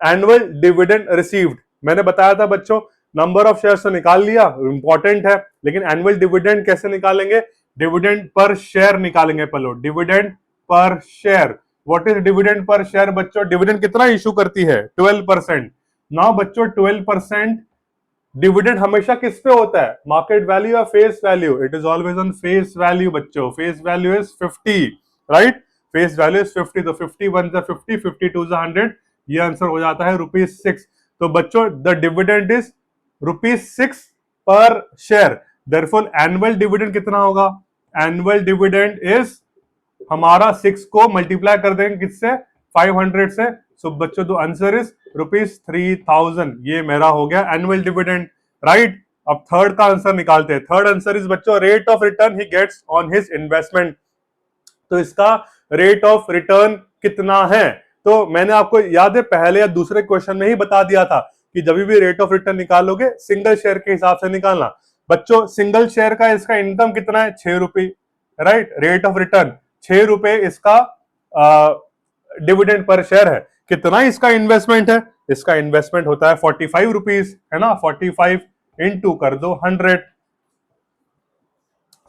एनुअल डिविडेंड रिसीव्ड। मैंने बताया था बच्चों नंबर ऑफ शेयर्स तो निकाल लिया, इंपॉर्टेंट है, लेकिन एनुअल डिविडेंड कैसे निकालेंगे? डिविडेंड पर शेयर निकालेंगे। पहले dividend per share. What is dividend per share बच्चों? डिविडेंड कितना इशू करती है? 12%। नाउ बच्चों 12% डिविडेंड हमेशा किस पे होता है? मार्केट वैल्यू या face value? It is always on face value बच्चों। Face value is 50, right? Face value is 50। तो 50 1 50, 52 100, ये आंसर हो जाता है ₹6। तो बच्चों द डिविडेंड इज ₹6 पर शेयर। देयरफॉर एनुअल डिविडेंड कितना होगा? एनुअल डिविडेंड इज हमारा 6 को मल्टीप्लाई कर देंगे किससे? 500 से। सो बच्चों द आंसर इज ₹3,000। ये मेरा हो गया एनुअल डिविडेंड, राइट? अब थर्ड का आंसर निकालते हैं। थर्ड आंसर इज बच्चों rate of return he gets on his investment. तो इसका रेट ऑफ रिटर्न कितना है? तो मैंने आपको याद है पहले या दूसरे क्वेश्चन में ही बता दिया था कि जब भी रेट ऑफ रिटर्न निकालोगे सिंगल शेयर के हिसाब से निकालना। बच्चों सिंगल शेयर का इसका इनकम कितना है? ₹6, राइट? रेट ऑफ रिटर्न ₹6 इसका डिविडेंड पर शेयर है। कितना इसका इन्वेस्टमेंट है? इसका इन्वेस्टमेंट होता है ₹45, है ना? 45 इंटू कर दो 100।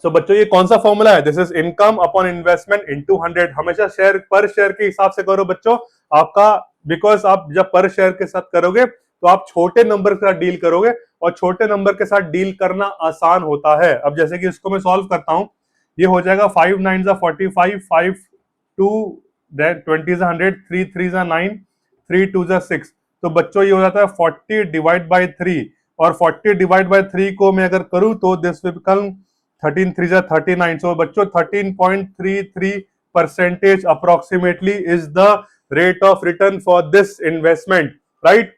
तो बच्चों ये कौन सा फॉर्मूला है? This is income upon investment into 100। हमेशा शेयर पर शेयर के हिसाब से करो बच्चों आपका, बिकॉज आप जब पर शेयर के साथ करोगे तो आप छोटे नंबर के साथ डील करोगे और छोटे नंबर के साथ डील करना आसान होता है। अब जैसे कि इसको मैं सॉल्व करता हूं, ये हो जाएगा 5 9 45, 5 2 20 100, 3 3 9, 3 2 6। तो बच्चों ये हो जाता है 40 डिवाइड बाई 3, और 40 डिवाइड बाई 3 को मैं अगर करूं तो दिस विल बिकम 13 3 39। सो बच्चों 13.33% approximately is the rate of return for this investment, right?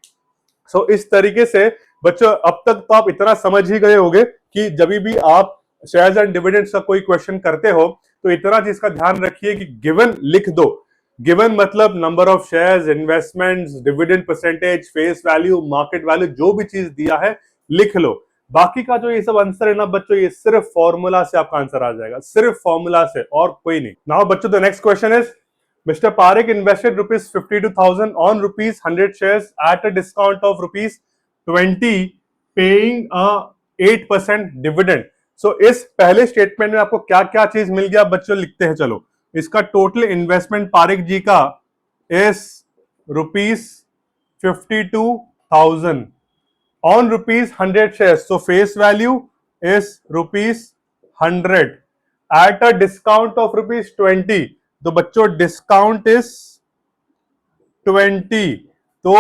So इस तरीके से बच्चों अब तक तो आप इतना समझ ही गए होंगे कि जब भी आप शेयर्स एंड डिविडेंड्स का कोई क्वेश्चन करते हो तो इतना चीज का ध्यान रखिए कि गिवन लिख दो। गिवन मतलब number of shares, investments, dividend percentage, face value, market value, जो भी चीज दिया है लिख लो। बाकी का जो ये सब आंसर है ना बच्चों, ये सिर्फ फॉर्मूला से आपका आंसर आ जाएगा, सिर्फ फॉर्मूला से और कोई नहीं। नाउ बच्चों the next question is Mr. Parekh invested rupees 52,000 on rupees 100 shares at a discount of rupees 20, paying a 8% dividend. So इस पहले स्टेटमेंट में आपको क्या क्या चीज मिल गया बच्चों, लिखते हैं चलो। इसका टोटल इन्वेस्टमेंट पारेख जी का is rupees 52,000 on rupees 100 shares. So face value is rupees 100 at a discount of rupees 20. तो बच्चों डिस्काउंट इज 20, तो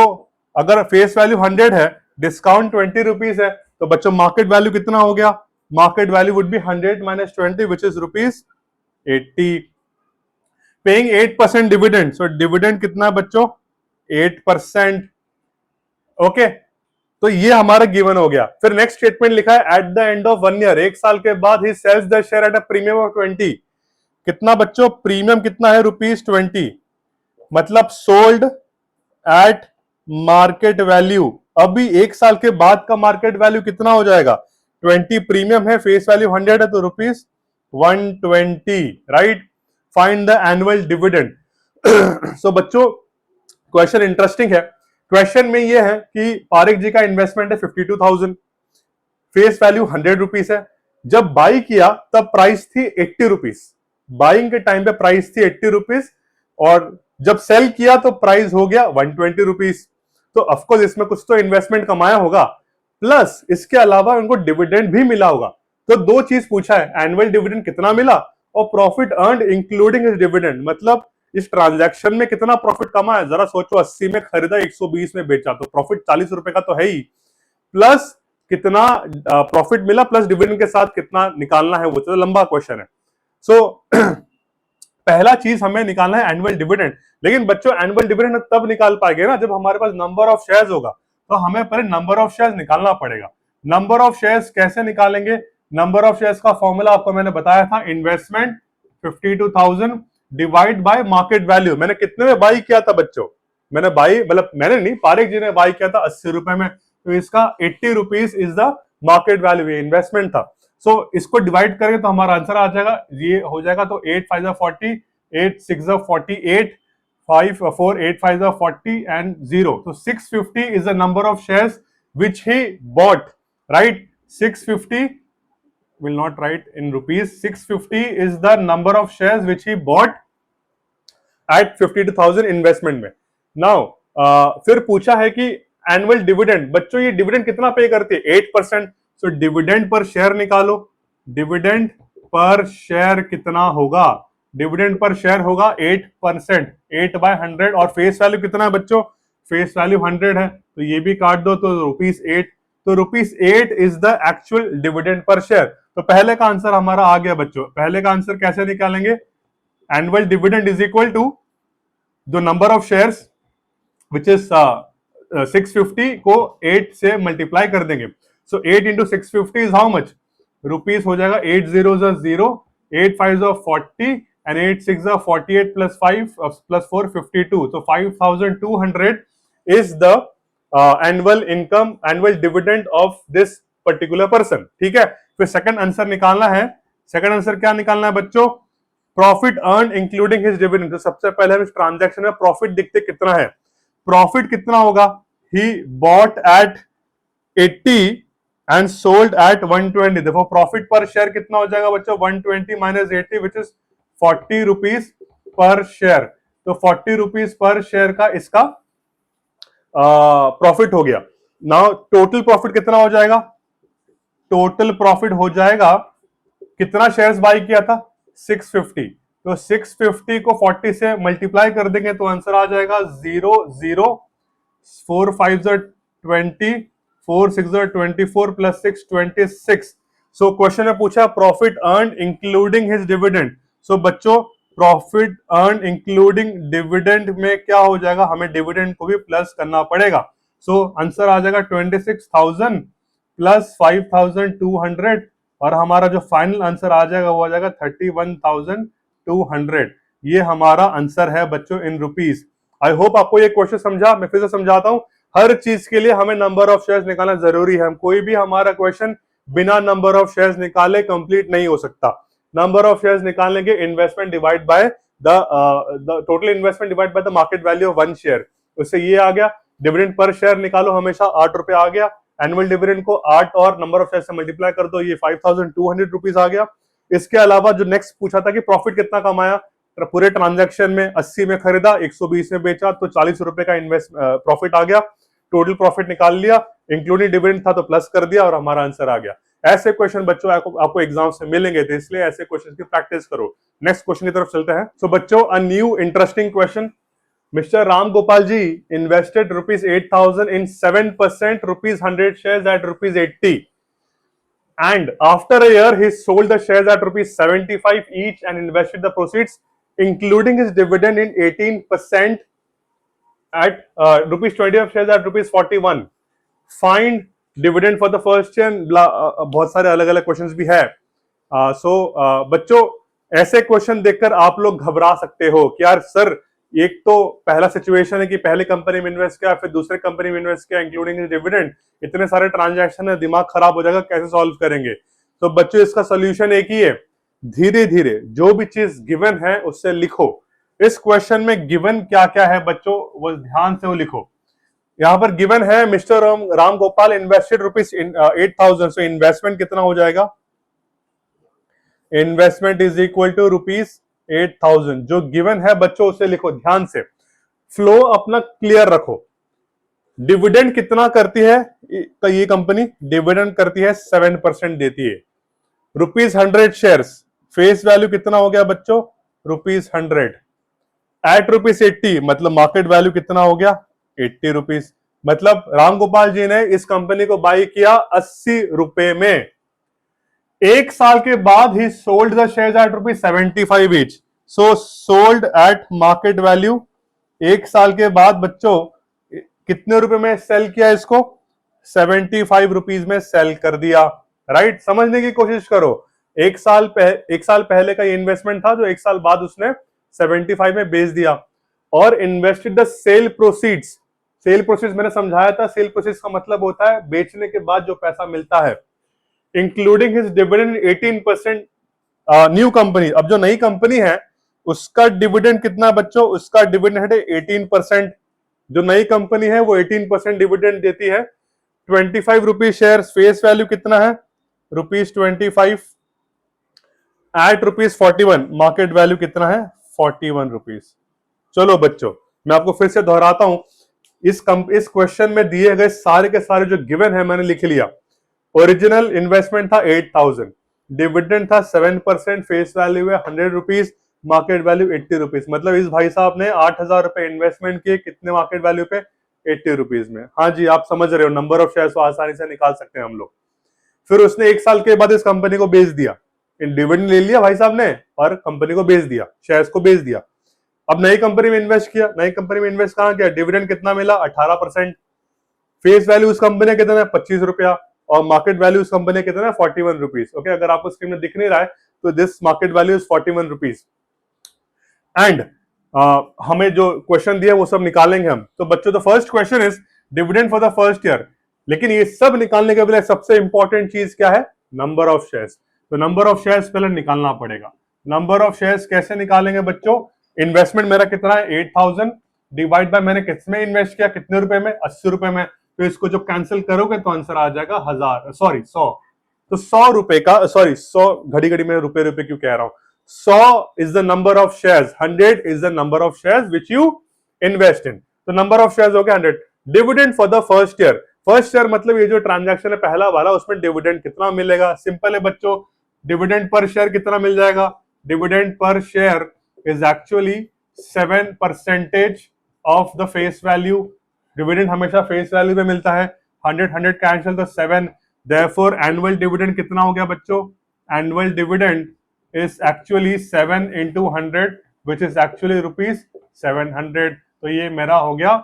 अगर फेस वैल्यू 100 है, डिस्काउंट 20 रुपीज है, तो बच्चों मार्केट वैल्यू कितना हो गया? Market value would be 100 minus 20 which is rupees 80. Paying 8% dividend, so dividend कितना है बच्चों? 8%. ओके, तो ये हमारा गिवन हो गया। फिर नेक्स्ट स्टेटमेंट लिखा है at the end of 1 year, एक साल के बाद ही sells the share at a premium of 20. कितना बच्चों? प्रीमियम कितना है? रुपीज 20, मतलब सोल्ड एट मार्केट वैल्यू। अभी एक साल के बाद का मार्केट वैल्यू कितना हो जाएगा? 20 प्रीमियम है, फेस वैल्यू 100 है, तो rupees 120, right? Find the annual dividend. So बच्चों क्वेश्चन इंटरेस्टिंग है। क्वेश्चन में यह है कि पारेख जी का इन्वेस्टमेंट है 52,000, फेस वैल्यू 100 रुपीज है। जब बाई किया तब प्राइस थी 80 रुपीज, बाइंग के टाइम पे प्राइस थी 80 रुपीज, और जब सेल किया तो प्राइस हो गया 120 रुपीज। तो ऑफकोर्स इसमें कुछ तो इन्वेस्टमेंट कमाया होगा, प्लस इसके अलावा उनको डिविडेंड भी मिला होगा। तो दो चीज पूछा है, एनुअल डिविडेंड कितना मिला और profit earned including his dividend, मतलब इस ट्रांजैक्शन में कितना प्रॉफिट कमा है। जरा सोचो, 80 में खरीदा, 120 में बेचा, तो प्रॉफिट 40 रुपए का तो है ही, प्लस कितना प्रॉफिट मिला, प्लस डिविडेंड के साथ कितना निकालना है, वो तो लंबा क्वेश्चन है। सो पहला चीज हमें निकालना है एनुअल डिविडेंड। लेकिन बच्चों एनुअल डिविडेंड तब निकाल पाएंगे ना जब हमारे पास नंबर ऑफ शेयर्स होगा। तो हमें पहले नंबर ऑफ शेयर्स निकालना पड़ेगा। नंबर ऑफ शेयर्स कैसे निकालेंगे? नंबर ऑफ शेयर्स का फॉर्मूला आपको मैंने बताया था, investment 52,000 divide by market value. मैंने कितने में बाई किया था बच्चों? मैंने बाई, मतलब मैंने नहीं, पारेख जी ने बाई किया था 80 रुपए में, तो इसका 80 rupees is the market value, ये इन्वेस्टमेंट था। सो इसको डिवाइड करेंगे तो हमारा आंसर आ जाएगा, ये हो जाएगा, तो 8 5 40, 8 6 48, 5 4 8 5 40 एंड 0, तो 650 is the number of shares which he bought, right? 650, will not write in rupees, 650 is the number of shares which he bought at 52,000 investment में। नाउ फिर पूछा है कि एनुअल डिविडेंड, बच्चों ये डिविडेंड कितना पे करती है? 8%। सो डिविडेंड पर शेयर निकालो, डिविडेंड पर शेयर कितना होगा? डिविडेंड पर शेयर होगा 8%, 8/100, और फेस वैल्यू कितना है बच्चों? फेस वैल्यू 100 है, तो ये भी काट दो, तो रुपीज 8, तो rupees 8 is the actual dividend per share. तो पहले का आंसर हमारा आ गया बच्चों। पहले का आंसर कैसे निकालेंगे? Annual dividend is equal to the number of shares which is 650 को 8 से मल्टीप्लाई कर देंगे। So 8 into 650 is how much? Rupees हो जाएगा 8 0 0, 8 5 40 एंड 8 6 48 प्लस 5 प्लस 4 52, तो 5,200 is the annual income, annual dividend of this particular person. ठीक है, फिर सेकंड आंसर निकालना है। सेकंड आंसर क्या निकालना है बच्चों? Profit earn including his dividend. तो सबसे पहले हम इस ट्रांजैक्शन में प्रॉफिट देखते कितना है। प्रॉफिट कितना होगा? He bought at 80 and sold at 120। देखो प्रॉफिट पर शेयर कितना हो जाएगा बच्चों? 120 minus 80 which is 40 rupees per share. तो 40 रुपीज पर शेयर का इसका प्रॉफिट हो गया। नाउ टोटल प्रॉफिट कितना हो जाएगा? टोटल प्रॉफिट हो जाएगा, कितना शेयर्स बाई किया था? 650, तो 650 को 40 से मल्टीप्लाई कर देंगे तो आंसर आ जाएगा 0 0, 4 5 20, 4 6 24 प्लस 6 26। सो क्वेश्चन में पूछा profit earn including his dividend. So बच्चों प्रॉफिट अर्न इंक्लूडिंग डिविडेंड में क्या हो जाएगा? हमें डिविडेंड को भी प्लस करना पड़ेगा। सो आंसर आ जाएगा 26,000 प्लस 5,200, और हमारा जो फाइनल आंसर आ जाएगा वो आ जाएगा 31,200। ये हमारा आंसर है बच्चों इन रुपीज। आई होप आपको ये क्वेश्चन समझा। मैं फिर से समझाता हूं, हर चीज के लिए हमें नंबर ऑफ शेयर्स निकालना जरूरी है। हम कोई भी हमारा क्वेश्चन बिना नंबर ऑफ शेयर्स निकाले कंप्लीट नहीं हो सकता। नंबर ऑफ शेयर्स निकालने के investment divide by the total investment divide by the market value of one share, उससे ये आ गया। डिविडेंड पर शेयर निकालो हमेशा, 8 रुपए आ गया। एनुअल डिविडेंड को 8 और नंबर ऑफ शेयर से मल्टीप्लाई कर दो, ये 5200 रुपीज आ गया। इसके अलावा जो नेक्स्ट पूछा था कि प्रॉफिट कितना कमाया, पूरे ट्रांजैक्शन में 80 में खरीदा, 120 में बेचा, तो 40 रुपए का इन्वेस्ट प्रॉफिट आ गया। टोटल प्रॉफिट निकाल लिया, इंक्लूडिंग डिविडेंड था तो प्लस कर दिया और हमारा आंसर आ गया। ऐसे क्वेश्चन बच्चों आपको एग्जाम से मिलेंगे, तो इसलिए ऐसे क्वेश्चन की प्रैक्टिस करो। नेक्स्ट क्वेश्चन की तरफ चलते हैं। सो बच्चों, a new interesting question. Mister Ram Gopal ji invested ₹8,000 in 7% ₹100 shares at ₹80, and after a year he sold the shares at ₹75 each and invested the proceeds including his dividend in 18% at ₹20 of shares at ₹41. Find dividend for the first year। बहुत सारे अलग अलग questions भी है। बच्चों, ऐसे question देखकर आप लोग घबरा सकते हो कि यार सर, एक तो पहला सिचुएशन है कि पहले कंपनी में इन्वेस्ट किया, फिर दूसरे कंपनी में इन्वेस्ट किया इंक्लूडिंग डिविडेंड, इतने सारे ट्रांजैक्शन है, दिमाग खराब हो जाएगा, कैसे सॉल्व करेंगे। तो बच्चों, इसका सोल्यूशन एक ही है, धीरे धीरे जो भी चीज गिवन है उससे लिखो। इस क्वेश्चन में गिवन क्या क्या है बच्चों, वो ध्यान से वो लिखो। यहां पर गिवन है mister Ram Gopal invested ₹8,000, so investment कितना हो जाएगा, इन्वेस्टमेंट इज इक्वल टू ₹8,000। जो गिवन है बच्चों उसे लिखो ध्यान से, फ्लो अपना क्लियर रखो। डिविडेंड कितना करती है ये कंपनी, डिविडेंड करती है 7% देती है। ₹100 शेयर्स, फेस वैल्यू कितना हो गया बच्चों, ₹100 एट ₹80, मतलब मार्केट वैल्यू कितना हो गया, ₹80। मतलब रामगोपाल जी ने इस कंपनी को बाई किया 80 रुपए में। एक साल के बाद ही sold the shares at ₹75 each, so sold at market value. एक साल के बाद बच्चों कितने रुपए में सेल किया इसको, 75 रुपीज में सेल कर दिया। राइट, समझने की कोशिश करो। एक साल पहले का ये इन्वेस्टमेंट था, जो एक साल बाद उसने 75 में बेच दिया। और invested the sale proceeds, sale proceeds मैंने समझाया था, सेल प्रोसीड्स का मतलब होता है बेचने के बाद जो पैसा मिलता है, including his dividend 18%। New company, अब जो नई कंपनी है उसका डिविडेंड कितना बच्चों, उसका डिविडेंड है 18%। जो नई कंपनी है वो 18% डिविडेंड देती है। 25 रुपीज शेयर, फेस वैल्यू कितना है, ₹25 एट ₹41, मार्केट वैल्यू कितना है, 41 रुपीज। चलो बच्चों, मैं आपको फिर से दोहराता हूं, इस क्वेश्चन में दिए गए सारे के सारे जो गिवन है मैंने लिख लिया। ओरिजिनल इन्वेस्टमेंट था 8,000, डिविडेंड था 7%, फेस वैल्यू है 100 रुपीज, मार्केट वैल्यू 80 रुपीज। मतलब इस भाई साहब ने 8,000 रुपए इन्वेस्टमेंट किए, कितने मार्केट वैल्यू पे, 80 रुपीज में। हाँ जी, आप समझ रहे हो, नंबर ऑफ शेयर्स आसानी से निकाल सकते हैं हम लोग। फिर उसने एक साल के बाद इस कंपनी को बेच दिया, डिविडेंड ले लिया भाई साहब ने और कंपनी को बेच दिया, शेयर्स को बेच दिया। अब नई कंपनी में इन्वेस्ट किया, नई कंपनी में इन्वेस्ट कहां किया, डिविडेंड कितना मिला, 18%। फेस वैल्यू उस कंपनी का कितना है, 25 रुपया, और मार्केट वैल्यू उस कंपनी का कितना है, 41 रुपीज। ओके, अगर आपको स्क्रीन में दिख नहीं रहा है तो this market value is 41 rupees. And हमें जो क्वेश्चन दिया वो सब निकालेंगे हम। तो बच्चों, the first question is dividend for the first year. लेकिन ये सब निकालने के पहले सबसे इंपॉर्टेंट चीज क्या है, नंबर ऑफ शेयर्स। तो नंबर ऑफ शेयर्स पहले निकालना पड़ेगा। नंबर ऑफ शेयर्स कैसे निकालेंगे बच्चों, इन्वेस्टमेंट मेरा कितना है 8,000 डिवाइड बाय मैंने किसमें इन्वेस्ट किया, कितने रुपए में, 80 रुपए में। तो इसको जो कैंसिल करोगे तो आंसर आ जाएगा 100। तो 100 रुपए का, सॉरी 100, घड़ी घड़ी में रुपए रुपए क्यों कह रहा हूं, 100 is the number of shares, 100 is the number of shares which you invest in। तो नंबर ऑफ शेयर्स हो गया 100। Dividend for the first year, first year मतलब ये जो ट्रांजैक्शन है पहला वाला, उसमें डिविडेंड कितना मिलेगा, सिंपल है बच्चों, डिविडेंड पर शेयर कितना मिल जाएगा, dividend per share is actually 7% of the face value. Dividend हमेशा फेस वैल्यू पे मिलता है, 100 कैंसिल तो 7, देयरफॉर एनुअल डिविडेंड कितना हो गया बच्चों, annual dividend is actually 7 into 100 which is actually ₹700। तो ये मेरा हो गया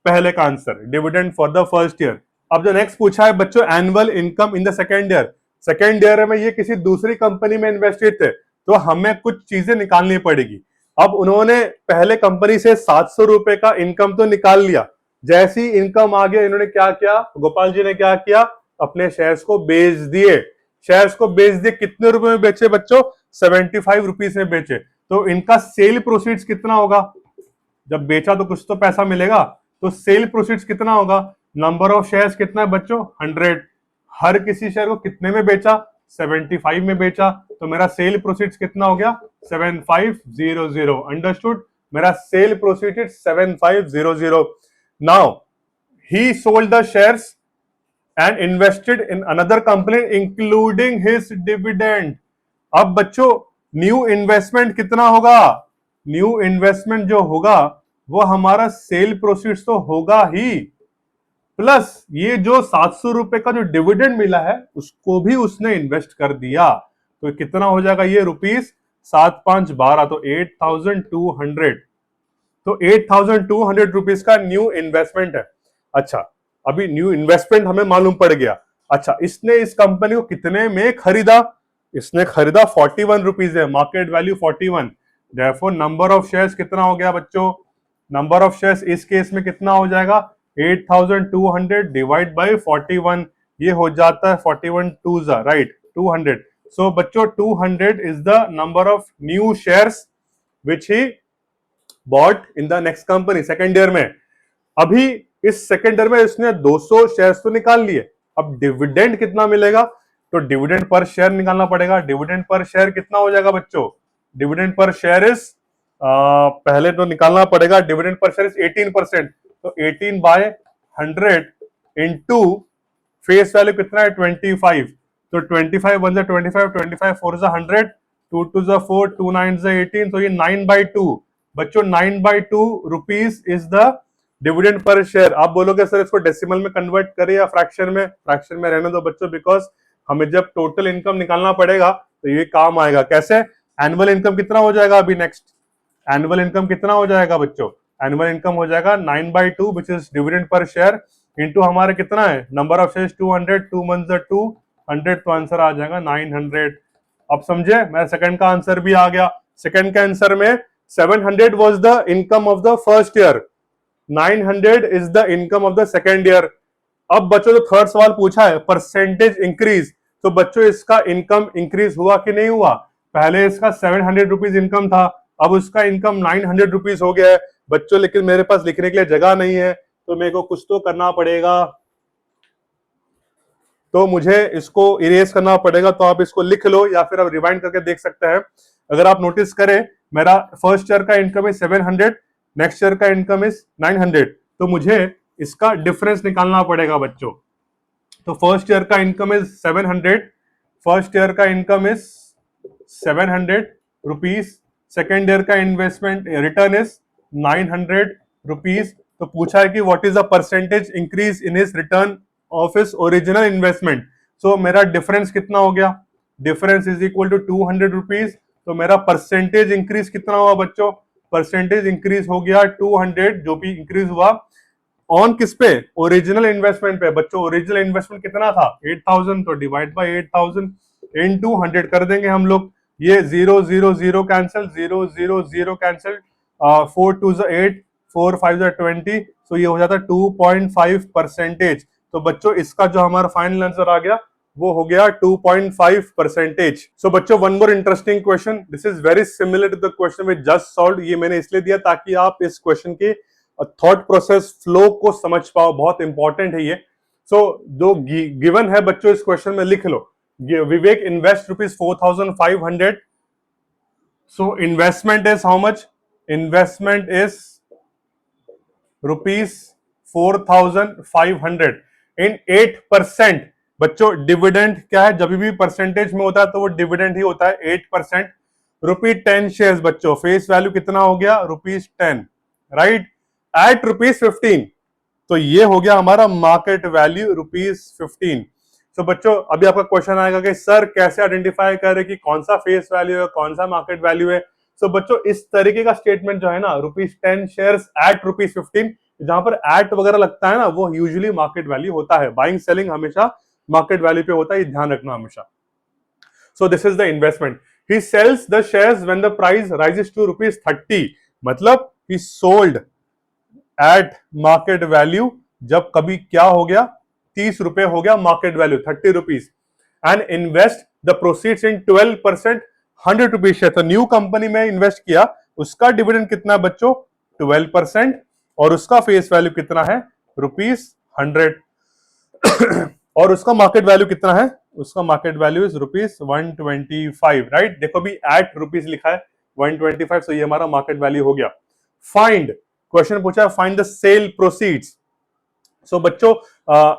पहले का answer, dividend for the first year. अब जो नेक्स्ट पूछा है बच्चों, annual income in the second year. Second year में ये किसी दूसरी कंपनी में इन्वेस्टेड थे, तो हमें कुछ चीजें निकालनी पड़ेगी। अब उन्होंने पहले कंपनी से 700 रुपए का इनकम तो निकाल लिया, जैसी इनकम आ गया इन्होंने क्या किया, गोपाल जी ने क्या किया, अपने शेयर्स को बेच दिए। शेयर्स को बेच दिए, कितने रुपए में बेचे बच्चों, 75 रुपीज में बेचे। तो इनका सेल प्रोसीड्स कितना होगा, जब बेचा तो कुछ तो पैसा मिलेगा, तो सेल प्रोसीड्स कितना होगा, नंबर ऑफ शेयर्स कितना है बच्चों 100, हर किसी शेयर को कितने में बेचा 75 में बेचा, तो मेरा सेल प्रोसीड्स कितना हो गया 7500, अंडरस्टूड, मेरा sale proceeds 7500। Now he sold the shares and invested in another company including his dividend। अब बच्चों न्यू इन्वेस्टमेंट कितना होगा, न्यू इन्वेस्टमेंट जो होगा वो हमारा सेल प्रोसीड्स तो होगा ही, प्लस ये जो 700 रुपए का जो डिविडेंड मिला है उसको भी उसने इन्वेस्ट कर दिया, तो कितना हो जाएगा ये रुपीस 7 5 12, तो 8200, तो 8200 रुपीस का न्यू इन्वेस्टमेंट है। अच्छा, अभी न्यू इन्वेस्टमेंट हमें मालूम पड़ गया। अच्छा, इसने इस कंपनी को कितने में खरीदा, इसने खरीदा 41 रुपीज है, market value 41, therefore number of shares कितना हो गया बच्चों, नंबर ऑफ शेयर्स इस केस में कितना हो जाएगा 8200 डिवाइड बाय 41, ये हो जाता है 41 टू जा राइट 200। सो बच्चों 200 is the number of new shares which he bought in the next company second year में। अभी इस सेकेंड ईयर में इसने 200 शेयर्स तो निकाल लिए, अब डिविडेंड कितना मिलेगा, तो डिविडेंड पर शेयर निकालना पड़ेगा। डिविडेंड पर शेयर कितना हो जाएगा बच्चों, डिविडेंड पर शेयर इज पहले तो निकालना पड़ेगा, डिविडेंड पर शेयर इज 18%, तो 18/100 इंटू फेस वैल्यू कितना है 25, तो 25 1 जा 25, 25 4 जा 100, 2 2 जा 4, 2 9 जा 18, तो ये 9/2 बच्चों, 9/2 rupees is the dividend per share. आप बोलोगे सर इसको डेसिमल में कन्वर्ट करें या फ्रैक्शन में, फ्रैक्शन में रहने दो बच्चों, बिकॉज हमें जब टोटल इनकम निकालना पड़ेगा तो ये काम आएगा। कैसे, एनुअल इनकम कितना हो जाएगा, अभी नेक्स्ट एनुअल इनकम कितना हो जाएगा बच्चों, एनुअल इनकम हो जाएगा 9/2 which is dividend per share into हमारे कितना है नंबर ऑफ शेयर्स 200, 2 मंथ्स 200, तो आंसर आ जाएगा 900। अब समझे, मेरा सेकंड का आंसर भी आ गया। सेकंड के आंसर में 700 was the income of the first year, 900 is the income of the second year. अब बच्चों जो थर्ड सवाल पूछा है परसेंटेज इंक्रीज, तो बच्चों इसका इनकम इंक्रीज हुआ कि नहीं हुआ, पहले इसका 700 रुपीज इनकम था, अब उसका इनकम 900 रुपीज हो गया है बच्चों, लेकिन मेरे पास लिखने के लिए जगह नहीं है, तो मेरे को कुछ तो करना पड़ेगा, तो मुझे इसको इरेज करना पड़ेगा, तो आप इसको लिख लो या फिर आप रिवाइंड करके देख सकते हैं। अगर आप नोटिस करें मेरा फर्स्ट ईयर का इनकम है 700, नेक्स्ट ईयर का इनकम इज 900, तो मुझे इसका डिफरेंस निकालना पड़ेगा बच्चों। तो फर्स्ट ईयर का इनकम इज 700, फर्स्ट ईयर का income is 700 rupees, second year का इन्वेस्टमेंट रिटर्न इज 900 रुपीज, तो पूछा है कि what is the percentage increase in his return of his original investment. So मेरा डिफरेंस कितना हो गया, difference is equal to 200 rupees, तो मेरा परसेंटेज इंक्रीज कितना हुआ बच्चों, परसेंटेज इंक्रीज हो गया 200, जो भी इंक्रीज हुआ ऑन किस पे, ओरिजिनल इन्वेस्टमेंट पे बच्चों। ओरिजिनल इन्वेस्टमेंट कितना था 8000, तो डिवाइड बाय 8000 इनटू 100 कर देंगे हम लोग, ये 0 0 0 कैंसिल, 0 0 0 कैंसिल, 4 2 8, 4 5 20, तो ये हो जाता है 2.5 परसेंटेज। तो बच्चों इसका जो हमारा फाइनल आंसर आ गया वो हो गया 2.5%। सो बच्चों one more interesting question, this is very similar to the question we just solved. ये मैंने इसलिए दिया ताकि आप इस क्वेश्चन के थॉट प्रोसेस फ्लो को समझ पाओ, बहुत इंपॉर्टेंट है ये। सो जो गिवन है बच्चों इस क्वेश्चन में लिख लो, Vivek invest ₹4,500, so investment is how much, investment is ₹4,500 in 8%। बच्चों डिविडेंड क्या है, जब भी परसेंटेज में होता है तो वो डिविडेंड ही होता है 8%। ₹10 शेयर्स बच्चों, फेस वैल्यू कितना हो गया ₹10, राइट, एट ₹15, तो ये हो गया हमारा मार्केट वैल्यू ₹15। तो बच्चों अभी आपका क्वेश्चन आएगा कि सर कैसे आइडेंटिफाई करें कि कौन सा फेस वैल्यू है कौन सा मार्केट वैल्यू है। सो बच्चों इस तरीके का स्टेटमेंट जो है ना, ₹10 शेयर्स एट ₹15, जहां पर एट वगैरह लगता है ना वो यूजुअली मार्केट वैल्यू होता है, बाइंग सेलिंग हमेशा मार्केट वैल्यू पे होता है, ये ध्यान रखना हमेशा। So this is the investment, he sells the shares when the price rises to ₹30, मतलब he sold at market value, जब कभी क्या हो गया 30 रुपए हो गया market value 30 rupees, and invest the proceeds in 12%, ₹100 share. तो न्यू कंपनी में इन्वेस्ट किया, उसका डिविडेंड कितना है बच्चों? 12%, और उसका फेस वैल्यू कितना है? ₹100। और उसका मार्केट वैल्यू कितना है? उसका मार्केट वैल्यू इज ₹125, राइट। देखो भी एट रुपीज लिखा है 125, तो ये हमारा मार्केट वैल्यू हो गया। फाइंड, क्वेश्चन पूछा है फाइंड द सेल प्रोसीड्स। सो बच्चों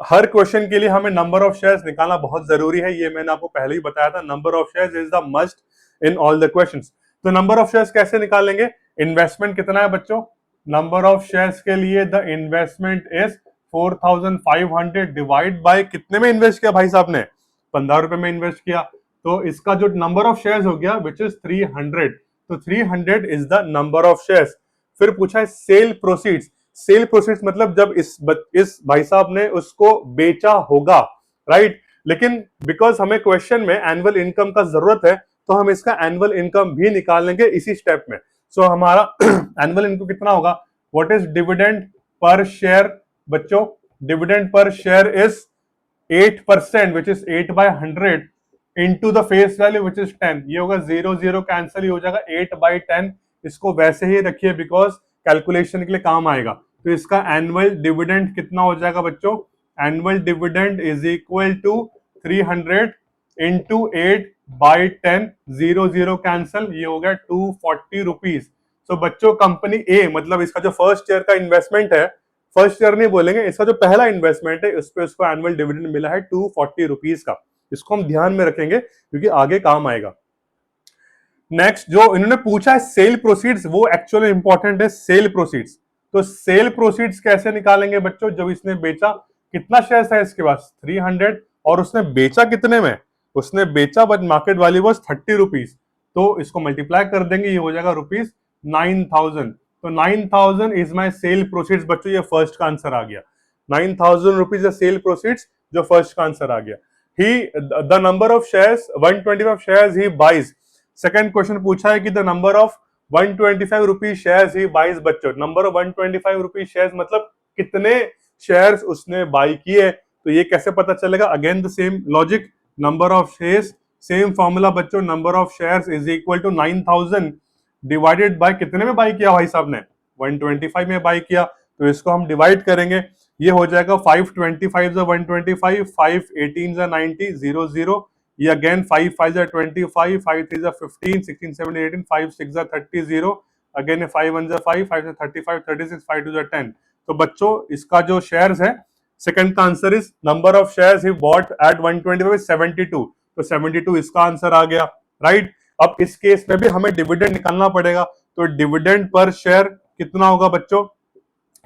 हर क्वेश्चन के लिए हमें नंबर ऑफ शेयर्स निकालना बहुत जरूरी है, ये मैंने आपको पहले ही बताया था। Number of shares is the must in all the questions. तो नंबर ऑफ शेयर्स कैसे निकालेंगे? इन्वेस्टमेंट कितना है बच्चों? नंबर ऑफ शेयर्स के लिए the investment is 4500 divide by कितने में इन्वेस्ट किया भाई साहब ने? ₹15 में इन्वेस्ट किया, तो इसका जो नंबर ऑफ शेयर्स हो गया विच इज 300। तो 300 is the number of shares. फिर पूछा है सेल प्रोसीड्स। सेल प्रोसीड्स मतलब जब इस भाई साहब ने उसको बेचा होगा, राइट। लेकिन बिकॉज हमें क्वेश्चन में एनुअल इनकम का जरूरत है, तो हम इसका एनुअल इनकम भी निकाल लेंगे इसी स्टेप में। सो हमारा एनुअल इनकम कितना होगा? What is dividend per share बच्चों? Dividend per share is 8%, which is 8/100 into the face value which is 10। ये होगा 0 कैंसिल ही हो जाएगा, 8/10। इसको वैसे ही रखिए बिकॉज कैलकुलेशन के लिए काम आएगा। तो इसका एनुअल डिविडेंड कितना हो जाएगा बच्चों? Annual dividend is equal to 300 into 8/10, 0 cancel, ये हो गया ₹240। तो बच्चों कंपनी ए, मतलब इसका जो फर्स्ट ईयर का इन्वेस्टमेंट है, फर्स्ट ईयर नहीं बोलेंगे, इसका जो पहला इन्वेस्टमेंट है उस पर उसको एनुअल डिविडेंड मिला है ₹240 का। इसको हम ध्यान में रखेंगे क्योंकि आगे काम आएगा। नेक्स्ट जो इन्होंने पूछा है सेल प्रोसीड्स, वो एक्चुअली इंपॉर्टेंट है। सेल प्रोसीड्स, तो सेल प्रोसीड्स कैसे निकालेंगे बच्चों? जब इसने बेचा, कितना शेयर था इसके पास? 300, और उसने बेचा कितने में? उसने बेचा बट मार्केट वैल्यू वाज ₹30, तो इसको मल्टीप्लाई कर देंगे, ये हो जाएगा ₹9,000। तो 9,000 इज माई सेल प्रोसीड्स बच्चों, ये फर्स्ट का आंसर आ गया। ₹9,000 सेल प्रोसीड्स, जो फर्स्ट का आंसर आ गया। He the number of shares 125 shares he buys. Second question पूछा है कि the number of ₹125 shares he buys बच्चों। नंबर ऑफ ₹125 शेयर्स मतलब कितने शेयर्स उसने बाई किए, तो ये कैसे पता चलेगा? Again the same logic, number of shares, same formula बच्चों, number of shares is equal to 9,000 divided by कितने में बाई किया भाई साहब ने? 125 में बाई किया, तो इसको हम डिवाइड करेंगे, ये हो जाएगा 525 125, 5 18 90, 0 ये अगेन 5 5 25, 5 3 15, 16 17 18, 5 6 30, 0 अगेन 5 1 5, 5 35, 36, 5 2 10। तो बच्चों इसका जो शेयर्स है, सेकंड का answer is number of shares he bought at 125 72, तो 72 इसका आंसर आ गया, राइट। अब इस केस में भी हमें डिविडेंड निकालना पड़ेगा, तो डिविडेंड पर शेयर कितना होगा बच्चों?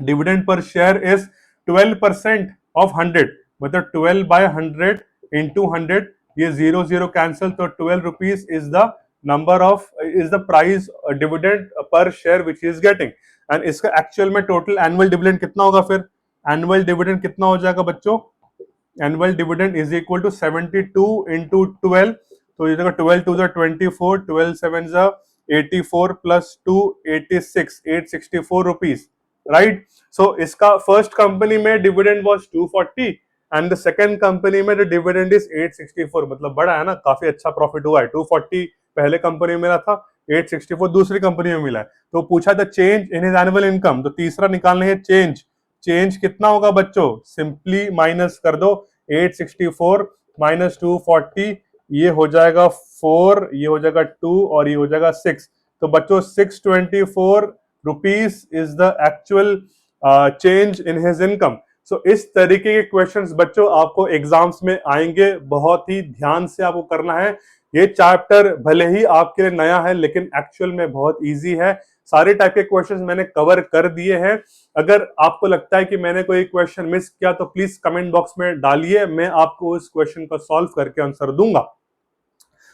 Dividend per share is 12% of 100, मतलब 12/100 इंटू 100, ये 0 कैंसिल, तो ₹12 is the number of is the price dividend per share which is getting. And इसका एक्चुअल में टोटल एनुअल डिविडेंड कितना होगा? फिर एनुअल डिविडेंड कितना हो जाएगा बच्चों? Annual dividend is equal to 72 into 12, तो ये 12 2 24, 12 7 84 प्लस 2 86, ₹864, राइट। सो इसका फर्स्ट कंपनी में dividend was 240 and the second company में द डिविडेंड इज 864, मतलब बड़ा है ना, काफी अच्छा प्रॉफिट हुआ है। 240 पहले कंपनी में मिला था, 864 दूसरी कंपनी में मिला है। तो पूछा था change in his annual income, तो तीसरा निकालने है चेंज। चेंज कितना होगा बच्चों? सिंपली माइनस कर दो, 864 माइनस 240, ये हो जाएगा 4, ये हो जाएगा 2 और ये हो जाएगा 6। तो बच्चों ₹624 is the actual change in his income. So इस तरीके के क्वेश्चंस बच्चों आपको एग्जाम्स में आएंगे, बहुत ही ध्यान से आपको करना है। ये चैप्टर भले ही आपके लिए नया है लेकिन एक्चुअल में बहुत इजी है। सारे टाइप के क्वेश्चंस मैंने कवर कर दिए हैं। अगर आपको लगता है कि मैंने कोई क्वेश्चन मिस किया तो प्लीज कमेंट बॉक्स में डालिए, मैं आपको उस क्वेश्चन का सॉल्व करके आंसर दूंगा।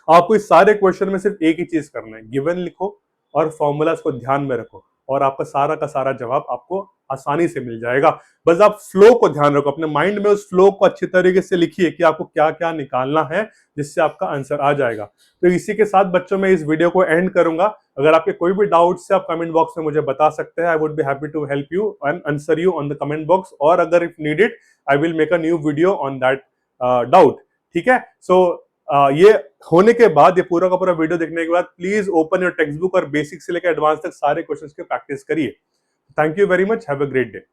आपको इस सारे क्वेश्चन में सिर्फ एक ही चीज करना है, गिवन लिखो और फॉर्मूलाज को ध्यान में रखो और आपका सारा का सारा जवाब आपको आसानी से मिल जाएगा। बस आप फ्लो को ध्यान रखो, अपने माइंड में उस फ्लो को अच्छी तरीके से लिखिए कि आपको क्या क्या निकालना है जिससे आपका आंसर आ जाएगा। तो इसी के साथ बच्चों मैं इस वीडियो को एंड करूंगा। अगर आपके कोई भी डाउट्स है आप कमेंट बॉक्स में मुझे बता सकते हैं। I would be happy to help you and answer you on the comment box, और अगर if needed I will make a new video on that doubt. ठीक है, सो ये होने के बाद, ये पूरा का पूरा वीडियो देखने के बाद please open your text book और बेसिक से लेकर एडवांस तक सारे क्वेश्चंस की प्रैक्टिस करिए। Thank you very much, have a great day.